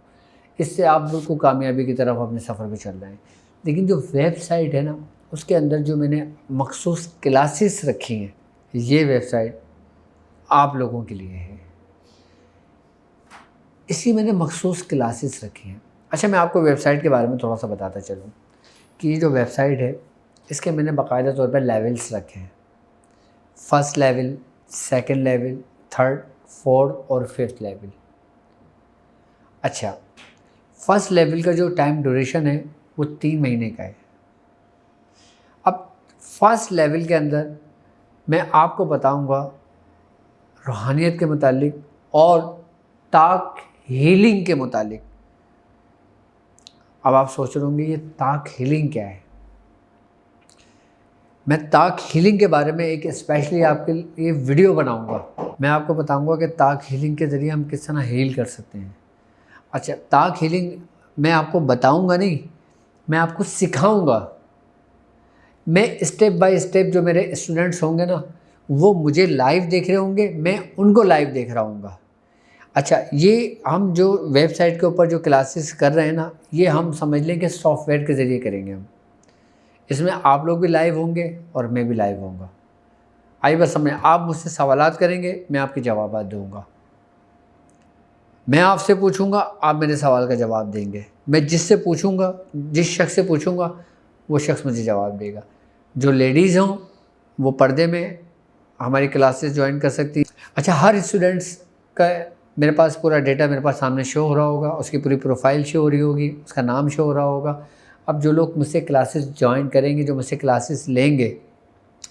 اس سے آپ بالکل کامیابی کی طرف اپنے سفر پہ چل رہے ہیں۔ لیکن جو ویب سائٹ ہے نا، اس کے اندر جو میں نے مخصوص کلاسز رکھی ہیں، یہ ویب سائٹ آپ لوگوں کے لیے ہے، اس کی میں نے مخصوص کلاسز رکھی ہیں۔ اچھا، میں آپ کو ویب سائٹ کے بارے میں تھوڑا سا بتاتا چلوں کہ یہ جو ویب سائٹ ہے اس کے میں نے باقاعدہ طور پر لیولز رکھے ہیں. First level, second level, third, fourth اور ففتھ لیول. اچھا، فرسٹ لیول کا جو ٹائم ڈیوریشن ہے وہ 3 مہینے کا ہے. اب فرسٹ لیول کے اندر میں آپ کو بتاؤں گا روحانیت کے متعلق اور تاک ہیلنگ کے متعلق. اب آپ سوچ رہے ہوں گے یہ تاک ہیلنگ کیا ہے؟ میں تاک ہیلنگ کے بارے میں ایک اسپیشلی آپ کے لیے ویڈیو بناؤں گا. میں آپ کو بتاؤں گا کہ تاک ہیلنگ کے ذریعے ہم کس طرح ہیل کر سکتے ہیں. اچھا، تاک ہیلنگ میں آپ کو بتاؤں گا نہیں، میں آپ کو سکھاؤں گا. میں اسٹیپ بائی اسٹیپ جو میرے اسٹوڈنٹس ہوں گے نا وہ مجھے لائیو دیکھ رہے ہوں گے، میں ان کو لائیو دیکھ رہا ہوں گا. اچھا، یہ ہم جو ویب سائٹ کے اوپر جو کلاسز کر رہے ہیں نا یہ ہم سمجھ لیں کہ سافٹ ویئر کے ذریعے کریں گے. ہم اس میں آپ لوگ بھی لائیو ہوں گے اور میں بھی لائیو ہوں گا. آئی بس سمجھ، آپ مجھ سے سوالات کریں گے، میں آپ کے جوابات دوں گا. میں آپ سے پوچھوں گا، آپ میرے سوال کا جواب دیں گے. میں جس سے پوچھوں گا، جس شخص سے پوچھوں گا وہ شخص مجھے جواب دے گا. جو لیڈیز ہوں وہ پردے میں ہماری کلاسز جوائن کر سکتی ہیں. اچھا، ہر اسٹوڈنٹس کا میرے پاس پورا ڈیٹا میرے پاس سامنے شو ہو رہا ہوگا، اس کی پوری پروفائل شو ہو رہی ہوگی، اس کا نام شو ہو رہا ہوگا. اب جو لوگ مجھ سے کلاسز جوائن کریں گے، جو مجھ سے کلاسز لیں گے،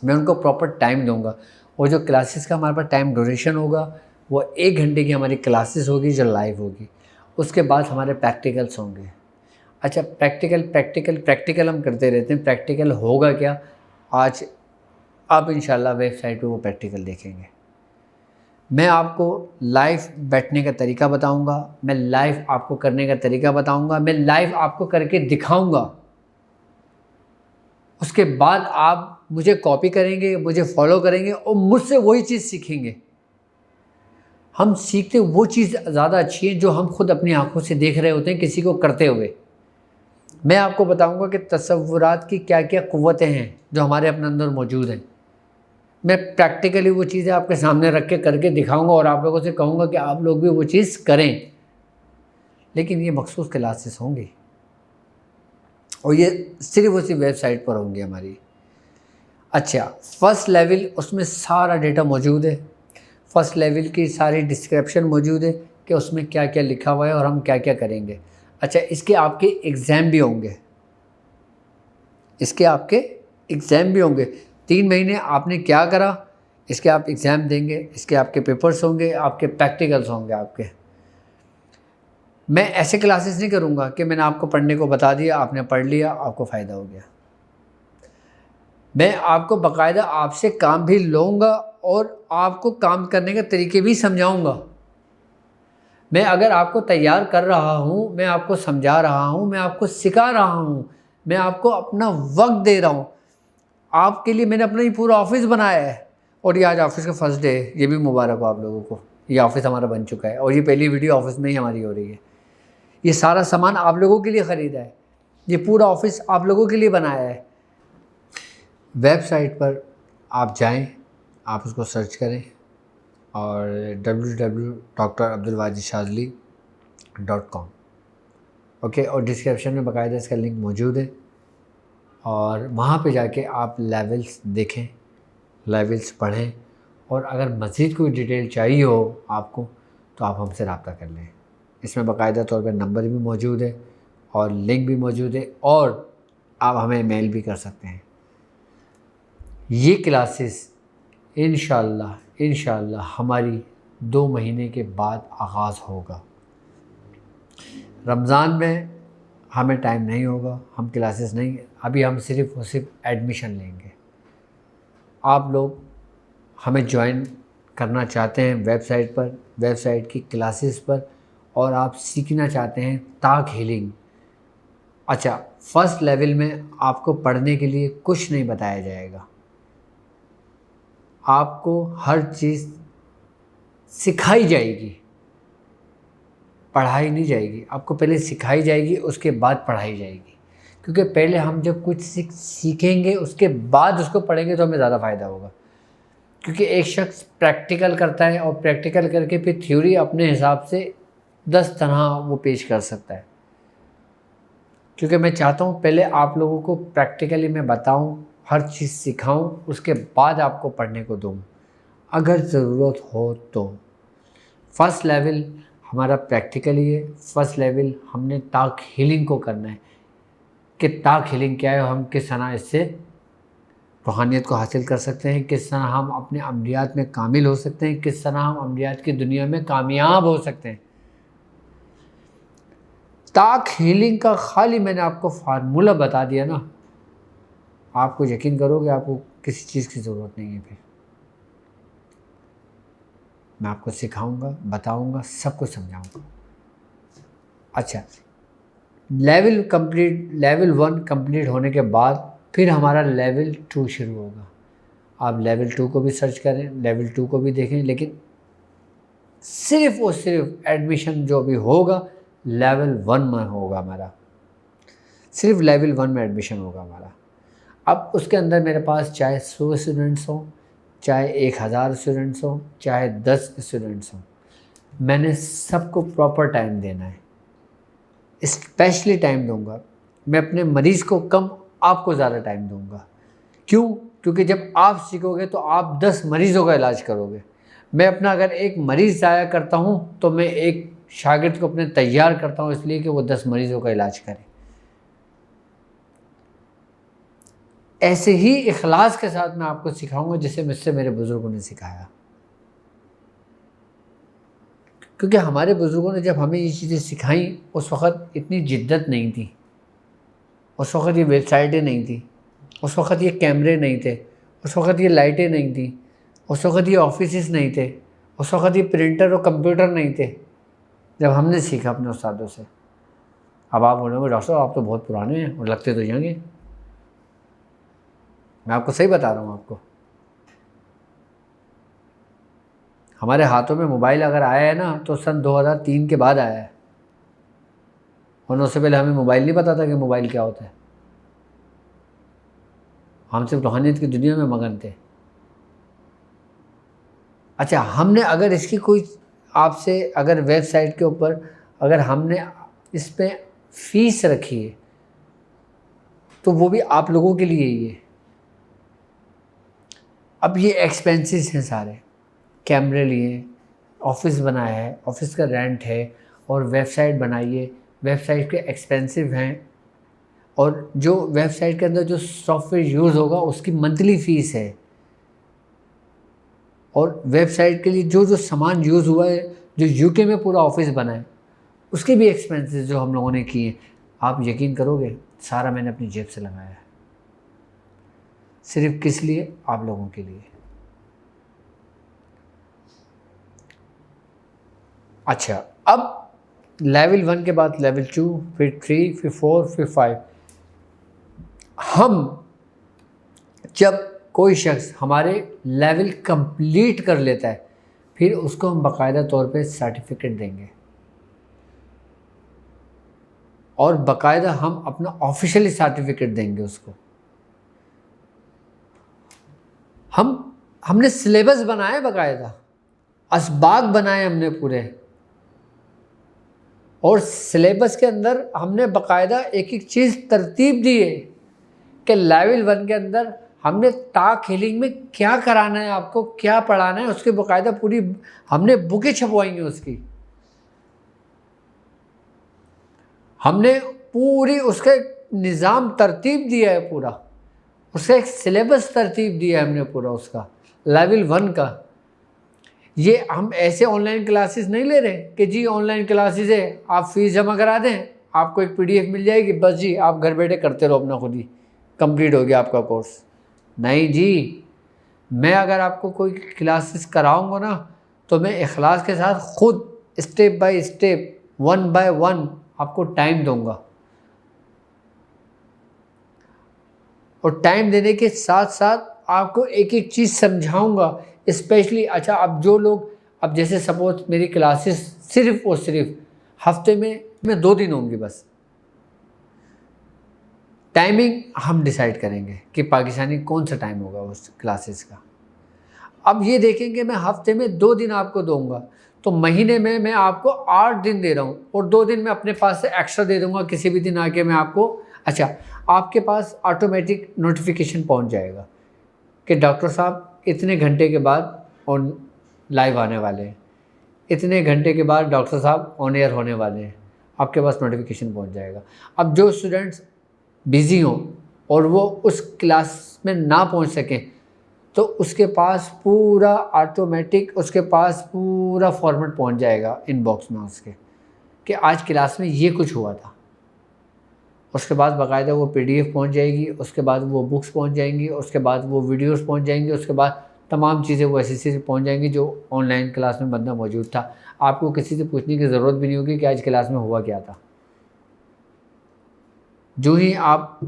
میں ان کو پراپر ٹائم دوں گا. اور جو کلاسز کا ہمارے پاس ٹائم ڈیوریشن ہوگا وہ 1 گھنٹے کی ہماری کلاسز ہوگی جو لائیو ہوگی. اس کے بعد ہمارے پریکٹیکلس ہوں گے. اچھا، پریکٹیکل ہم کرتے رہتے ہیں. پریکٹیکل ہوگا کیا؟ آج آپ انشاءاللہ ویب سائٹ پہ وہ پریکٹیکل دیکھیں گے. میں آپ کو لائیو بیٹھنے کا طریقہ بتاؤں گا، میں لائیو آپ کو کرنے کا طریقہ بتاؤں گا، میں لائیو آپ کو کر کے دکھاؤں گا. اس کے بعد آپ مجھے کاپی کریں گے، مجھے فالو کریں گے اور مجھ سے وہی چیز سیکھیں گے. ہم سیکھتے وہ چیز زیادہ اچھی ہے جو ہم خود اپنی آنکھوں سے دیکھ رہے ہوتے ہیں کسی کو کرتے ہوئے. میں آپ کو بتاؤں گا کہ تصورات کی کیا کیا قوتیں ہیں جو ہمارے اپنے اندر موجود ہیں. میں پریکٹیکلی وہ چیزیں آپ کے سامنے رکھ کے کر کے دکھاؤں گا اور آپ لوگوں سے کہوں گا کہ آپ لوگ بھی وہ چیز کریں. لیکن یہ مخصوص کلاسز ہوں گی اور یہ صرف اسی ویب سائٹ پر ہوں گی ہماری. اچھا، فرسٹ لیول اس میں سارا ڈیٹا موجود ہے. فرسٹ لیول کی ساری ڈسکرپشن موجود ہے کہ اس میں کیا کیا لکھا ہوا ہے اور ہم کیا کیا کریں گے. اچھا، اس کے آپ کے ایگزام بھی ہوں گے. اس کے آپ کے ایگزام بھی ہوں گے. 3 مہینے آپ نے کیا کرا اس کے آپ ایگزام دیں گے، اس کے آپ کے پیپرز ہوں گے، آپ کے پریکٹیکلز ہوں گے آپ کے. میں ایسے کلاسز نہیں کروں گا کہ میں نے آپ کو پڑھنے کو بتا دیا، آپ نے پڑھ لیا، آپ کو فائدہ ہو گیا. میں آپ کو باقاعدہ آپ سے کام بھی لوں گا اور آپ کو کام کرنے کے طریقے بھی سمجھاؤں گا. میں اگر آپ کو تیار کر رہا ہوں، میں آپ کو سمجھا رہا ہوں، میں آپ کو سکھا رہا ہوں، میں آپ کو اپنا وقت دے رہا ہوں. آپ کے لیے میں نے اپنا ہی پورا آفس بنایا ہے اور یہ آج آفس کا فرسٹ ڈے ہے. یہ بھی مبارک ہو آپ لوگوں کو. یہ آفس ہمارا بن چکا ہے اور یہ پہلی ویڈیو آفس میں ہی ہماری ہو رہی ہے. یہ سارا سامان آپ لوگوں کے لیے خریدا ہے. یہ پورا آفس آپ لوگوں کے لیے بنایا ہے. ویب سائٹ پر آپ جائیں، آپ اس کو سرچ کریں اور www.drabdulwajidshazali.com اوکے. اور ڈسکرپشن میں باقاعدہ اس کا لنک موجود ہے اور وہاں پہ جا کے آپ لیولز دیکھیں، لیولز پڑھیں. اور اگر مزید کوئی ڈیٹیل چاہیے ہو آپ کو تو آپ ہم سے رابطہ کر لیں. اس میں باقاعدہ طور پر نمبر بھی موجود ہے اور لنک بھی موجود ہے اور آپ ہمیں میل بھی کر سکتے ہیں. یہ کلاسز انشاءاللہ ہماری 2 مہینے کے بعد آغاز ہوگا. رمضان میں ہمیں ٹائم نہیں ہوگا، ہم کلاسز نہیں، ابھی ہم صرف ایڈمیشن لیں گے. آپ لوگ ہمیں جوائن کرنا چاہتے ہیں ویب سائٹ پر، ویب سائٹ کی کلاسز پر، اور آپ سیکھنا چاہتے ہیں تاک ہیلنگ. اچھا، فرسٹ لیول میں آپ کو پڑھنے کے لیے کچھ نہیں بتایا جائے گا. آپ کو ہر چیز سکھائی جائے گی، پڑھائی نہیں جائے گی. آپ کو پہلے سکھائی جائے گی، اس کے بعد پڑھائی جائے گی. کیونکہ پہلے ہم جب کچھ سیکھیں گے اس کے بعد اس کو پڑھیں گے تو ہمیں زیادہ فائدہ ہوگا. کیونکہ ایک شخص پریکٹیکل کرتا ہے اور پریکٹیکل کر کے پھر تھیوری اپنے حساب سے 10 طرح وہ پیش کر سکتا ہے. کیونکہ میں چاہتا ہوں پہلے آپ لوگوں کو پریکٹیکلی میں بتاؤں، ہر چیز سکھاؤں، اس کے بعد آپ کو پڑھنے کو دوں اگر ضرورت ہو تو۔ فرسٹ لیول ہمارا پریکٹیکلی ہے، فرسٹ لیول ہم نے ٹاک ہیلنگ کو کرنا ہے کہ ٹاک ہیلنگ کیا ہے، ہم کس طرح اس سے روحانیت کو حاصل کر سکتے ہیں، کس طرح ہم اپنے عملیات میں کامل ہو سکتے ہیں، کس طرح ہم عملیات کی دنیا میں کامیاب ہو سکتے ہیں۔ ٹاک ہیلنگ کا خالی میں نے آپ کو فارمولہ بتا دیا نا، آپ کو یقین کرو کہ آپ کو کسی چیز کی ضرورت نہیں ہے۔ پھر میں آپ کو سکھاؤں گا، بتاؤں گا، سب کچھ سمجھاؤں گا۔ اچھا، لیول 1 کمپلیٹ ہونے کے بعد پھر ہمارا لیول 2 شروع ہوگا۔ آپ لیول 2 کو بھی سرچ کریں، لیول 2 کو بھی دیکھیں، لیکن صرف اور صرف ایڈمیشن جو بھی ہوگا لیول 1 میں ہوگا ہمارا، صرف لیول 1 میں ایڈمیشن ہوگا ہمارا۔ اب اس کے اندر میرے پاس چاہے 100 اسٹوڈنٹس ہوں، چاہے 1000 اسٹوڈنٹس ہوں، چاہے 10 اسٹوڈنٹس ہوں، میں نے سب کو پراپر ٹائم دینا ہے، اسپیشلی ٹائم دوں گا۔ میں اپنے مریض کو کم، آپ کو زیادہ ٹائم دوں گا۔ کیوں؟ کیونکہ جب آپ سیکھو گے تو آپ 10 مریضوں کا علاج کرو گے۔ میں اپنا اگر ایک مریض ضائع کرتا ہوں تو میں ایک شاگرد کو اپنے تیار کرتا ہوں اس لیے کہ وہ 10 مریضوں کا علاج کرے۔ ایسے ہی اخلاص کے ساتھ میں آپ کو سکھاؤں گا جسے مجھ سے میرے بزرگوں نے سکھایا، کیونکہ ہمارے بزرگوں نے جب ہمیں یہ چیزیں سکھائیں اس وقت اتنی جدت نہیں تھی، اس وقت یہ ویب سائٹیں نہیں تھیں، اس وقت یہ کیمرے نہیں تھے، اس وقت یہ لائٹیں نہیں تھیں، اس وقت یہ آفیسز نہیں تھے، اس وقت یہ پرنٹر اور کمپیوٹر نہیں تھے جب ہم نے سیکھا اپنے استادوں سے۔ اب آپ بولیں گے ڈاکٹر صاحب آپ تو بہت پرانے ہیں اور لگتے تو یوں گے۔ میں آپ کو صحیح بتا رہا ہوں۔ آپ کو ہمارے ہاتھوں میں موبائل اگر آیا ہے نا تو سن 2003 کے بعد آیا ہے، اور اس سے پہلے ہمیں موبائل نہیں پتا تھا کہ موبائل کیا ہوتا ہے۔ ہم صرف روحانیت کی دنیا میں مگن تھے۔ اچھا، ہم نے اگر اس کی کوئی آپ سے اگر ویب سائٹ کے اوپر اگر ہم نے اس پہ فیس رکھی ہے تو وہ بھی آپ لوگوں کے لیے ہی ہے۔ اب یہ ایکسپینسز ہیں سارے، کیمرے لیے، آفس بنایا ہے، آفس کا رینٹ ہے، اور ویب سائٹ بنائیے، ویب سائٹ کے ایکسپینسو ہیں، اور جو ویب سائٹ کے اندر جو سافٹ ویئر یوز ہوگا اس کی منتھلی فیس ہے، اور ویب سائٹ کے لیے جو سامان یوز ہوا ہے، جو UK میں پورا آفس بنا ہے، اس کے بھی ایکسپینسز جو ہم لوگوں نے کیے ہیں۔ آپ یقین کرو گے سارا میں نے اپنی جیب سے لگایا ہے، صرف کس لیے؟ آپ لوگوں کے لیے۔ اچھا، اب لیول 1 کے بعد لیول 2، پھر 3، پھر 4، پھر 5۔ ہم جب کوئی شخص ہمارے لیول کمپلیٹ کر لیتا ہے پھر اس کو ہم باقاعدہ طور پہ سرٹیفکیٹ دیں گے، اور باقاعدہ ہم اپنا آفیشیلی سرٹیفکیٹ دیں گے اس کو۔ ہم نے سلیبس بنائے، باقاعدہ اسباق بنائے ہم نے پورے، اور سلیبس کے اندر ہم نے باقاعدہ ایک ایک چیز ترتیب دی ہے کہ لیول 1 کے اندر ہم نے ٹاک ہیلنگ میں کیا کرانا ہے، آپ کو کیا پڑھانا ہے، اس کے باقاعدہ پوری ہم نے بکیں چھپوائی ہیں اس کی، ہم نے پوری اس کا ایک نظام ترتیب دیا ہے، پورا اس کا ایک سلیبس ترتیب دیا ہے ہم نے پورا اس کا لیول 1 کا۔ یہ ہم ایسے آن لائن کلاسز نہیں لے رہے کہ جی آن لائن کلاسز ہے، آپ فیس جمع کرا دیں، آپ کو ایک PDF مل جائے گی، بس جی آپ گھر بیٹھے کرتے رہو اپنا، خود ہی کمپلیٹ ہو گیا آپ کا کورس۔ نہیں جی، میں اگر آپ کو کوئی کلاسز کراؤں گا نا تو میں اخلاص کے ساتھ خود اسٹیپ بائی اسٹیپ 1 بائی 1 آپ کو ٹائم دوں گا، اور ٹائم دینے کے ساتھ ساتھ آپ کو ایک ایک چیز سمجھاؤں گا اسپیشلی۔ اچھا، اب جو لوگ اب جیسے سپوز میری کلاسز صرف اور صرف ہفتے میں 2 دن ہوں گی، بس ٹائمنگ ہم ڈیسائیڈ کریں گے کہ پاکستانی کون سا ٹائم ہوگا اس کلاسز کا۔ اب یہ دیکھیں کہ میں ہفتے میں 2 دن آپ کو دوں گا تو مہینے میں آپ کو 8 دن دے رہا ہوں اور 2 دن میں اپنے پاس سے ایکسٹرا دے دوں گا کسی بھی دن آ کے میں آپ کو. اچھا آپ کے پاس آٹومیٹک نوٹیفیکیشن پہنچ جائے گا کہ ڈاکٹر صاحب اتنے گھنٹے کے بعد آن لائیو آنے والے ہیں, اتنے گھنٹے کے بعد ڈاکٹر صاحب آن ایئر ہونے والے ہیں, آپ کے پاس نوٹیفیکیشن پہنچ جائے گا. اب جو اسٹوڈنٹس بزی ہوں اور وہ اس کلاس میں نہ پہنچ سکیں تو اس کے پاس پورا آٹومیٹک اس کے پاس پورا فارمیٹ پہنچ جائے گا ان باکس میں اس کے کہ آج کلاس میں یہ کچھ ہوا تھا. اس کے بعد باقاعدہ وہ PDF پہنچ جائے گی, اس کے بعد وہ بکس پہنچ جائیں گی, اس کے بعد وہ ویڈیوز پہنچ جائیں گی, اس کے بعد تمام چیزیں وہ ایسی چیزیں پہنچ جائیں گی جو آن لائن کلاس میں بندہ موجود تھا. آپ کو کسی سے پوچھنے کی ضرورت بھی نہیں ہوگی کہ آج کلاس میں ہوا کیا تھا. جو ہی آپ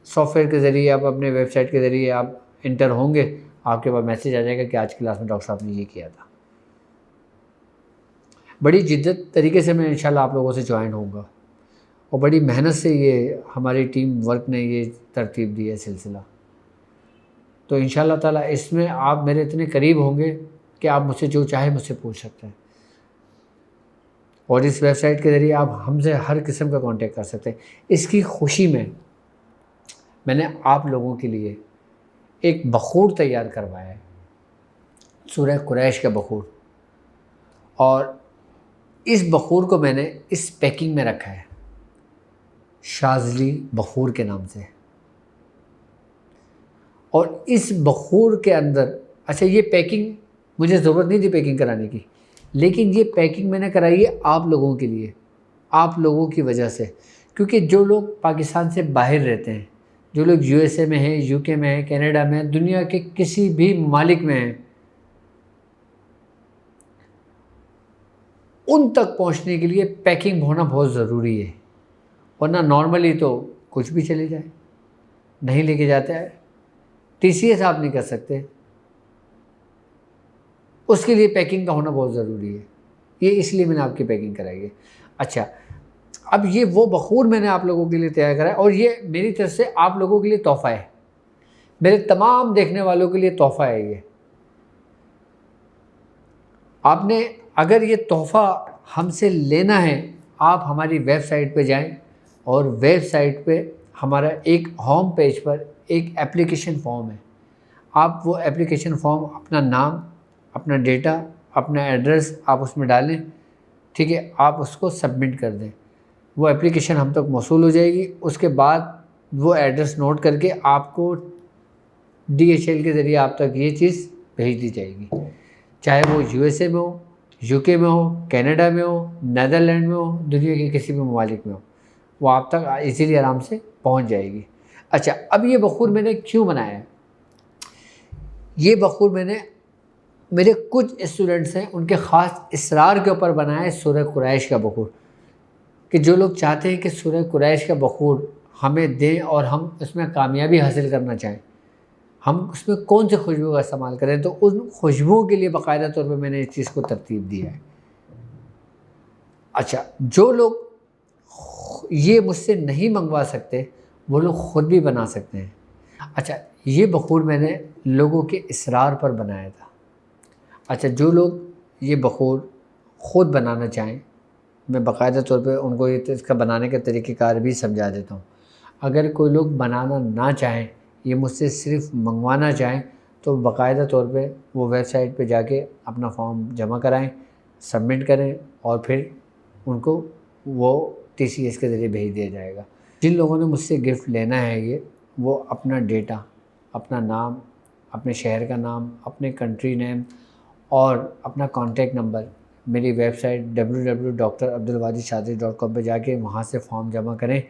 سافٹ ویئر کے ذریعے آپ اپنے ویب سائٹ کے ذریعے آپ انٹر ہوں گے آپ کے پاس میسیج آ جائے گا کہ آج کلاس میں ڈاکٹر صاحب نے یہ کیا تھا. بڑی جدت طریقے سے میں انشاءاللہ آپ لوگوں سے جوائن ہوں گا اور بڑی محنت سے یہ ہماری ٹیم ورک نے یہ ترتیب دی ہے سلسلہ. تو انشاءاللہ تعالیٰ اس میں آپ میرے اتنے قریب ہوں گے کہ آپ مجھ سے جو چاہے مجھ سے پوچھ سکتے ہیں اور اس ویب سائٹ کے ذریعے آپ ہم سے ہر قسم کا کانٹیکٹ کر سکتے ہیں. اس کی خوشی میں نے آپ لوگوں کے لیے ایک بخور تیار کروایا ہے, سورہ قریش کا بخور, اور اس بخور کو میں نے اس پیکنگ میں رکھا ہے شاذلی بخور کے نام سے. اور اس بخور کے اندر اچھا یہ پیکنگ مجھے ضرورت نہیں تھی پیکنگ کرانے کی, لیکن یہ پیکنگ میں نے کرائی ہے آپ لوگوں کے لیے, آپ لوگوں کی وجہ سے, کیونکہ جو لوگ پاکستان سے باہر رہتے ہیں, جو لوگ USA میں ہیں, UK میں ہیں, کینیڈا میں ہیں, دنیا کے کسی بھی ممالک میں ہیں, ان تک پہنچنے کے لیے پیکنگ ہونا بہت ضروری ہے. ورنہ نارملی تو کچھ بھی چلے جائے, نہیں لے کے جاتا ہے, TCS آپ نہیں کر سکتے, اس کے لیے پیکنگ کا ہونا بہت ضروری ہے. یہ اس لیے میں نے آپ کی پیکنگ کرائی ہے. اچھا اب یہ وہ بخور میں نے آپ لوگوں کے لیے تیار کرا ہے اور یہ میری طرف سے آپ لوگوں کے لیے تحفہ ہے, میرے تمام دیکھنے والوں کے لیے تحفہ ہے. یہ آپ نے اگر یہ تحفہ ہم سے لینا ہے آپ ہماری ویب سائٹ پہ جائیں اور ویب سائٹ پہ ہمارا ایک ہوم پیج پر ایک اپلیکیشن فارم ہے. آپ وہ اپلیکیشن فارم اپنا نام, اپنا ڈیٹا, اپنا ایڈریس آپ اس میں ڈالیں, ٹھیک ہے, آپ اس کو سبمٹ کر دیں, وہ اپلیکیشن ہم تک موصول ہو جائے گی. اس کے بعد وہ ایڈریس نوٹ کر کے آپ کو DHL کے ذریعے آپ تک یہ چیز بھیج دی جائے گی, چاہے وہ USA میں ہو, UK میں ہو, کینیڈا میں ہو, نیدرلینڈ میں ہو, دنیا کے کسی بھی ممالک میں ہو, وہ آپ تک ایزیلی آرام سے پہنچ جائے گی. اچھا اب یہ بخور میں نے کیوں بنایا ہے؟ یہ بخور میں نے میرے کچھ اسٹوڈنٹس ہیں ان کے خاص اصرار کے اوپر بنایا ہے سورہ قریش کا بخور, کہ جو لوگ چاہتے ہیں کہ سورہ قریش کا بخور ہمیں دیں اور ہم اس میں کامیابی حاصل کرنا چاہیں, ہم اس میں کون سے خوشبو کا استعمال کریں, تو ان خوشبوؤں کے لیے باقاعدہ طور پہ میں نے اس چیز کو ترتیب دیا ہے. اچھا جو لوگ یہ مجھ سے نہیں منگوا سکتے وہ لوگ خود بھی بنا سکتے ہیں. اچھا یہ بخور میں نے لوگوں کے اصرار پر بنایا تھا. اچھا جو لوگ یہ بخور خود بنانا چاہیں میں باقاعدہ طور پہ ان کو اس کا بنانے کا طریقہ کار بھی سمجھا دیتا ہوں. اگر کوئی لوگ بنانا نہ چاہیں, یہ مجھ سے صرف منگوانا چاہیں, تو باقاعدہ طور پہ وہ ویب سائٹ پہ جا کے اپنا فارم جمع کرائیں, سبمٹ کریں اور پھر ان کو وہ TCS کے ذریعے بھیج دیا جائے گا. جن لوگوں نے مجھ سے گفٹ لینا ہے یہ وہ اپنا ڈیٹا, اپنا نام, اپنے شہر کا نام, اپنے کنٹری نیم اور اپنا کانٹیکٹ نمبر میری ویب سائٹ www.drabdulwajidchaudhry.com پہ جا کے وہاں سے فارم جمع کریں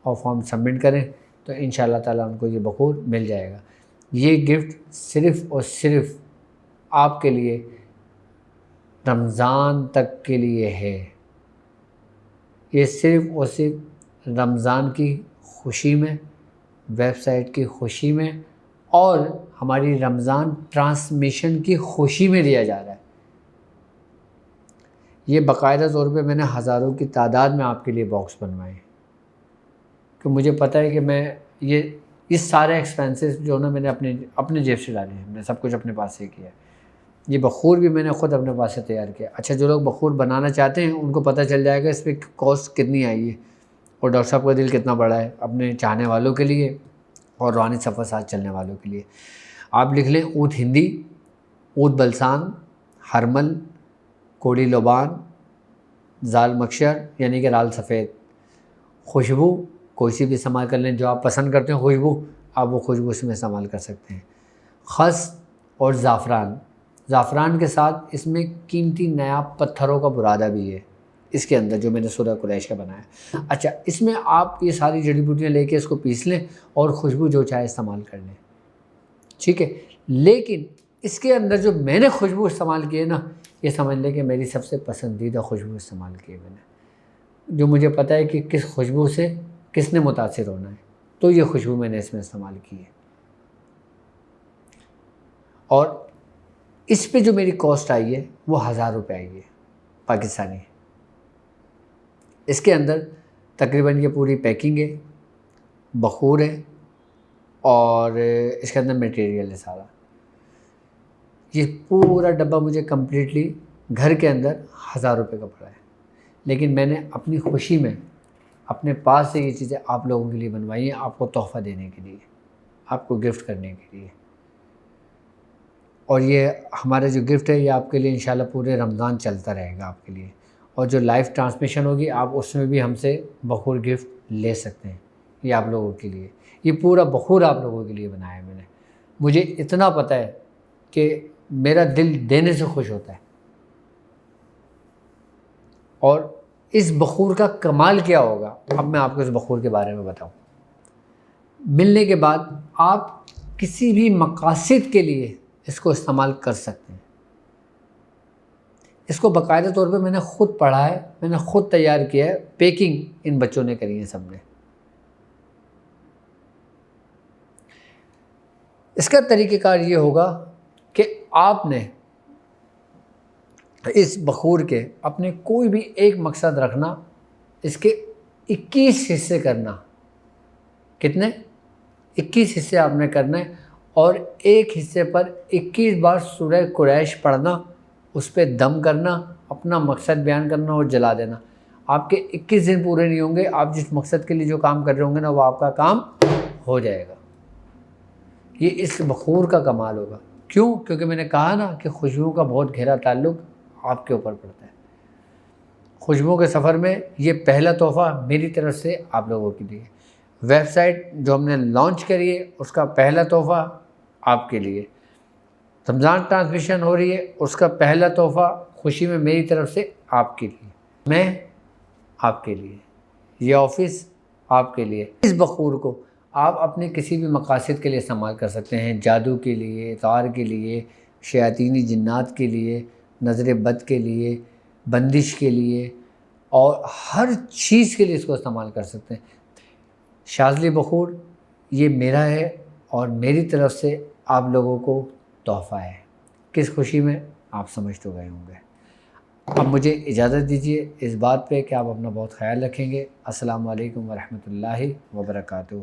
اور فارم سبمٹ کریں, تو انشاءاللہ تعالیٰ ان کو یہ بخور مل جائے گا. یہ گفٹ صرف اور صرف آپ کے لیے رمضان تک کے لیے ہے. یہ صرف اور صرف رمضان کی خوشی میں, ویب سائٹ کی خوشی میں اور ہماری رمضان ٹرانسمیشن کی خوشی میں دیا جا رہا ہے. یہ باقاعدہ طور پہ میں نے ہزاروں کی تعداد میں آپ کے لیے باکس بنوائے ہیں, کہ مجھے پتہ ہے کہ میں یہ سارے ایکسپینسز جو نا میں نے اپنے جیب سے ڈالے ہیں, میں نے سب کچھ اپنے پاس سے کیا ہے. یہ بخور بھی میں نے خود اپنے پاس سے تیار کیا. اچھا جو لوگ بخور بنانا چاہتے ہیں ان کو پتہ چل جائے گا اس پہ کاسٹ کتنی آئی ہے اور ڈاکٹر صاحب کا دل کتنا بڑا ہے اپنے چاہنے والوں کے لیے اور روحانی سفر ساتھ چلنے والوں کے لیے. آپ لکھ لیں اود ہندی، اود بلسان، ہرمل، کوڑی لوبان، زال مکشر یعنی کہ لال سفید. خوشبو کوئی سی بھی استعمال کر لیں جو آپ پسند کرتے ہیں خوشبو، آپ وہ خوشبو اس میں استعمال کر سکتے ہیں. خس اور زعفران، زعفران کے ساتھ اس میں قیمتی نایاب پتھروں کا برادہ بھی ہے اس کے اندر جو میں نے سورہ قریش کا بنایا. اچھا اس میں آپ یہ ساری جڑی بوٹیاں لے کے اس کو پیس لیں اور خوشبو جو چاہے استعمال کر لیں، ٹھیک ہے. لیکن اس کے اندر جو میں نے خوشبو استعمال کی ہے نا، یہ سمجھ لیں کہ میری سب سے پسندیدہ خوشبو استعمال کی ہے میں نے، جو مجھے پتہ ہے کہ کس خوشبو سے کس نے متاثر ہونا ہے، تو یہ خوشبو میں نے اس میں استعمال کی ہے. اور اس پہ جو میری کاسٹ آئی ہے وہ 1000 روپے آئی ہے پاکستانی. اس کے اندر تقریباً یہ پوری پیکنگ ہے، بخور ہے اور اس کے اندر میٹیریل ہے سارا. یہ پورا ڈبہ مجھے کمپلیٹلی گھر کے اندر 1000 روپے کا پڑا ہے. لیکن میں نے اپنی خوشی میں اپنے پاس سے یہ چیزیں آپ لوگوں کے لیے بنوائی ہیں، آپ کو تحفہ دینے کے لیے، آپ کو گفٹ کرنے کے لیے. اور یہ ہمارا جو گفٹ ہے یہ آپ کے لیے انشاءاللہ پورے رمضان چلتا رہے گا آپ کے لیے. اور جو لائیو ٹرانسمیشن ہوگی آپ اس میں بھی ہم سے بخور گفٹ لے سکتے ہیں. یہ آپ لوگوں کے لیے، یہ پورا بخور آپ لوگوں کے لیے بنایا ہے میں نے. مجھے اتنا پتہ ہے کہ میرا دل دینے سے خوش ہوتا ہے. اور اس بخور کا کمال کیا ہوگا اب میں آپ کو اس بخور کے بارے میں بتاؤں. ملنے کے بعد آپ کسی بھی مقاصد کے لیے اس کو استعمال کر سکتے ہیں. اس کو باقاعدہ طور پہ میں نے خود پڑھا ہے، میں نے خود تیار کیا ہے، پیکنگ ان بچوں نے کری ہے سب نے. اس کا طریقہ کار یہ ہوگا کہ آپ نے اس بخور کے اپنے کوئی بھی ایک مقصد رکھنا، اس کے 21 حصے کرنا. کتنے؟ 21 حصے آپ نے کرنے اور ایک حصے پر 21 بار سورہ قریش پڑھنا، اس پہ دم کرنا، اپنا مقصد بیان کرنا اور جلا دینا. آپ کے 21 دن پورے نہیں ہوں گے، آپ جس مقصد کے لیے جو کام کر رہے ہوں گے نا وہ آپ کا کام ہو جائے گا. یہ اس بخور کا کمال ہوگا. کیوں؟ کیونکہ میں نے کہا نا کہ خوشبو کا بہت گہرا تعلق آپ کے اوپر پڑتا ہے. خوشبو کے سفر میں یہ پہلا تحفہ میری طرف سے آپ لوگوں کے لیے. ویب سائٹ جو ہم نے لانچ کری ہے اس کا پہلا تحفہ آپ کے لیے. رمضان ٹرانسمیشن ہو رہی ہے اس کا پہلا تحفہ خوشی میں میری طرف سے آپ کے لیے، میں آپ کے لیے، یہ آفس آپ کے لیے. اس بخور کو آپ اپنے کسی بھی مقاصد کے لیے استعمال کر سکتے ہیں، جادو کے لیے، اطار کے لیے، شیاطینی جنات کے لیے، نظر بد کے لیے، بندش کے لیے، اور ہر چیز کے لیے اس کو استعمال کر سکتے ہیں. شاذلی بخور یہ میرا ہے اور میری طرف سے آپ لوگوں کو تحفہ ہے. کس خوشی میں آپ سمجھ تو گئے ہوں گے. اب مجھے اجازت دیجیے اس بات پہ کہ آپ اپنا بہت خیال رکھیں گے. السلام علیکم ورحمۃ اللہ وبرکاتہ.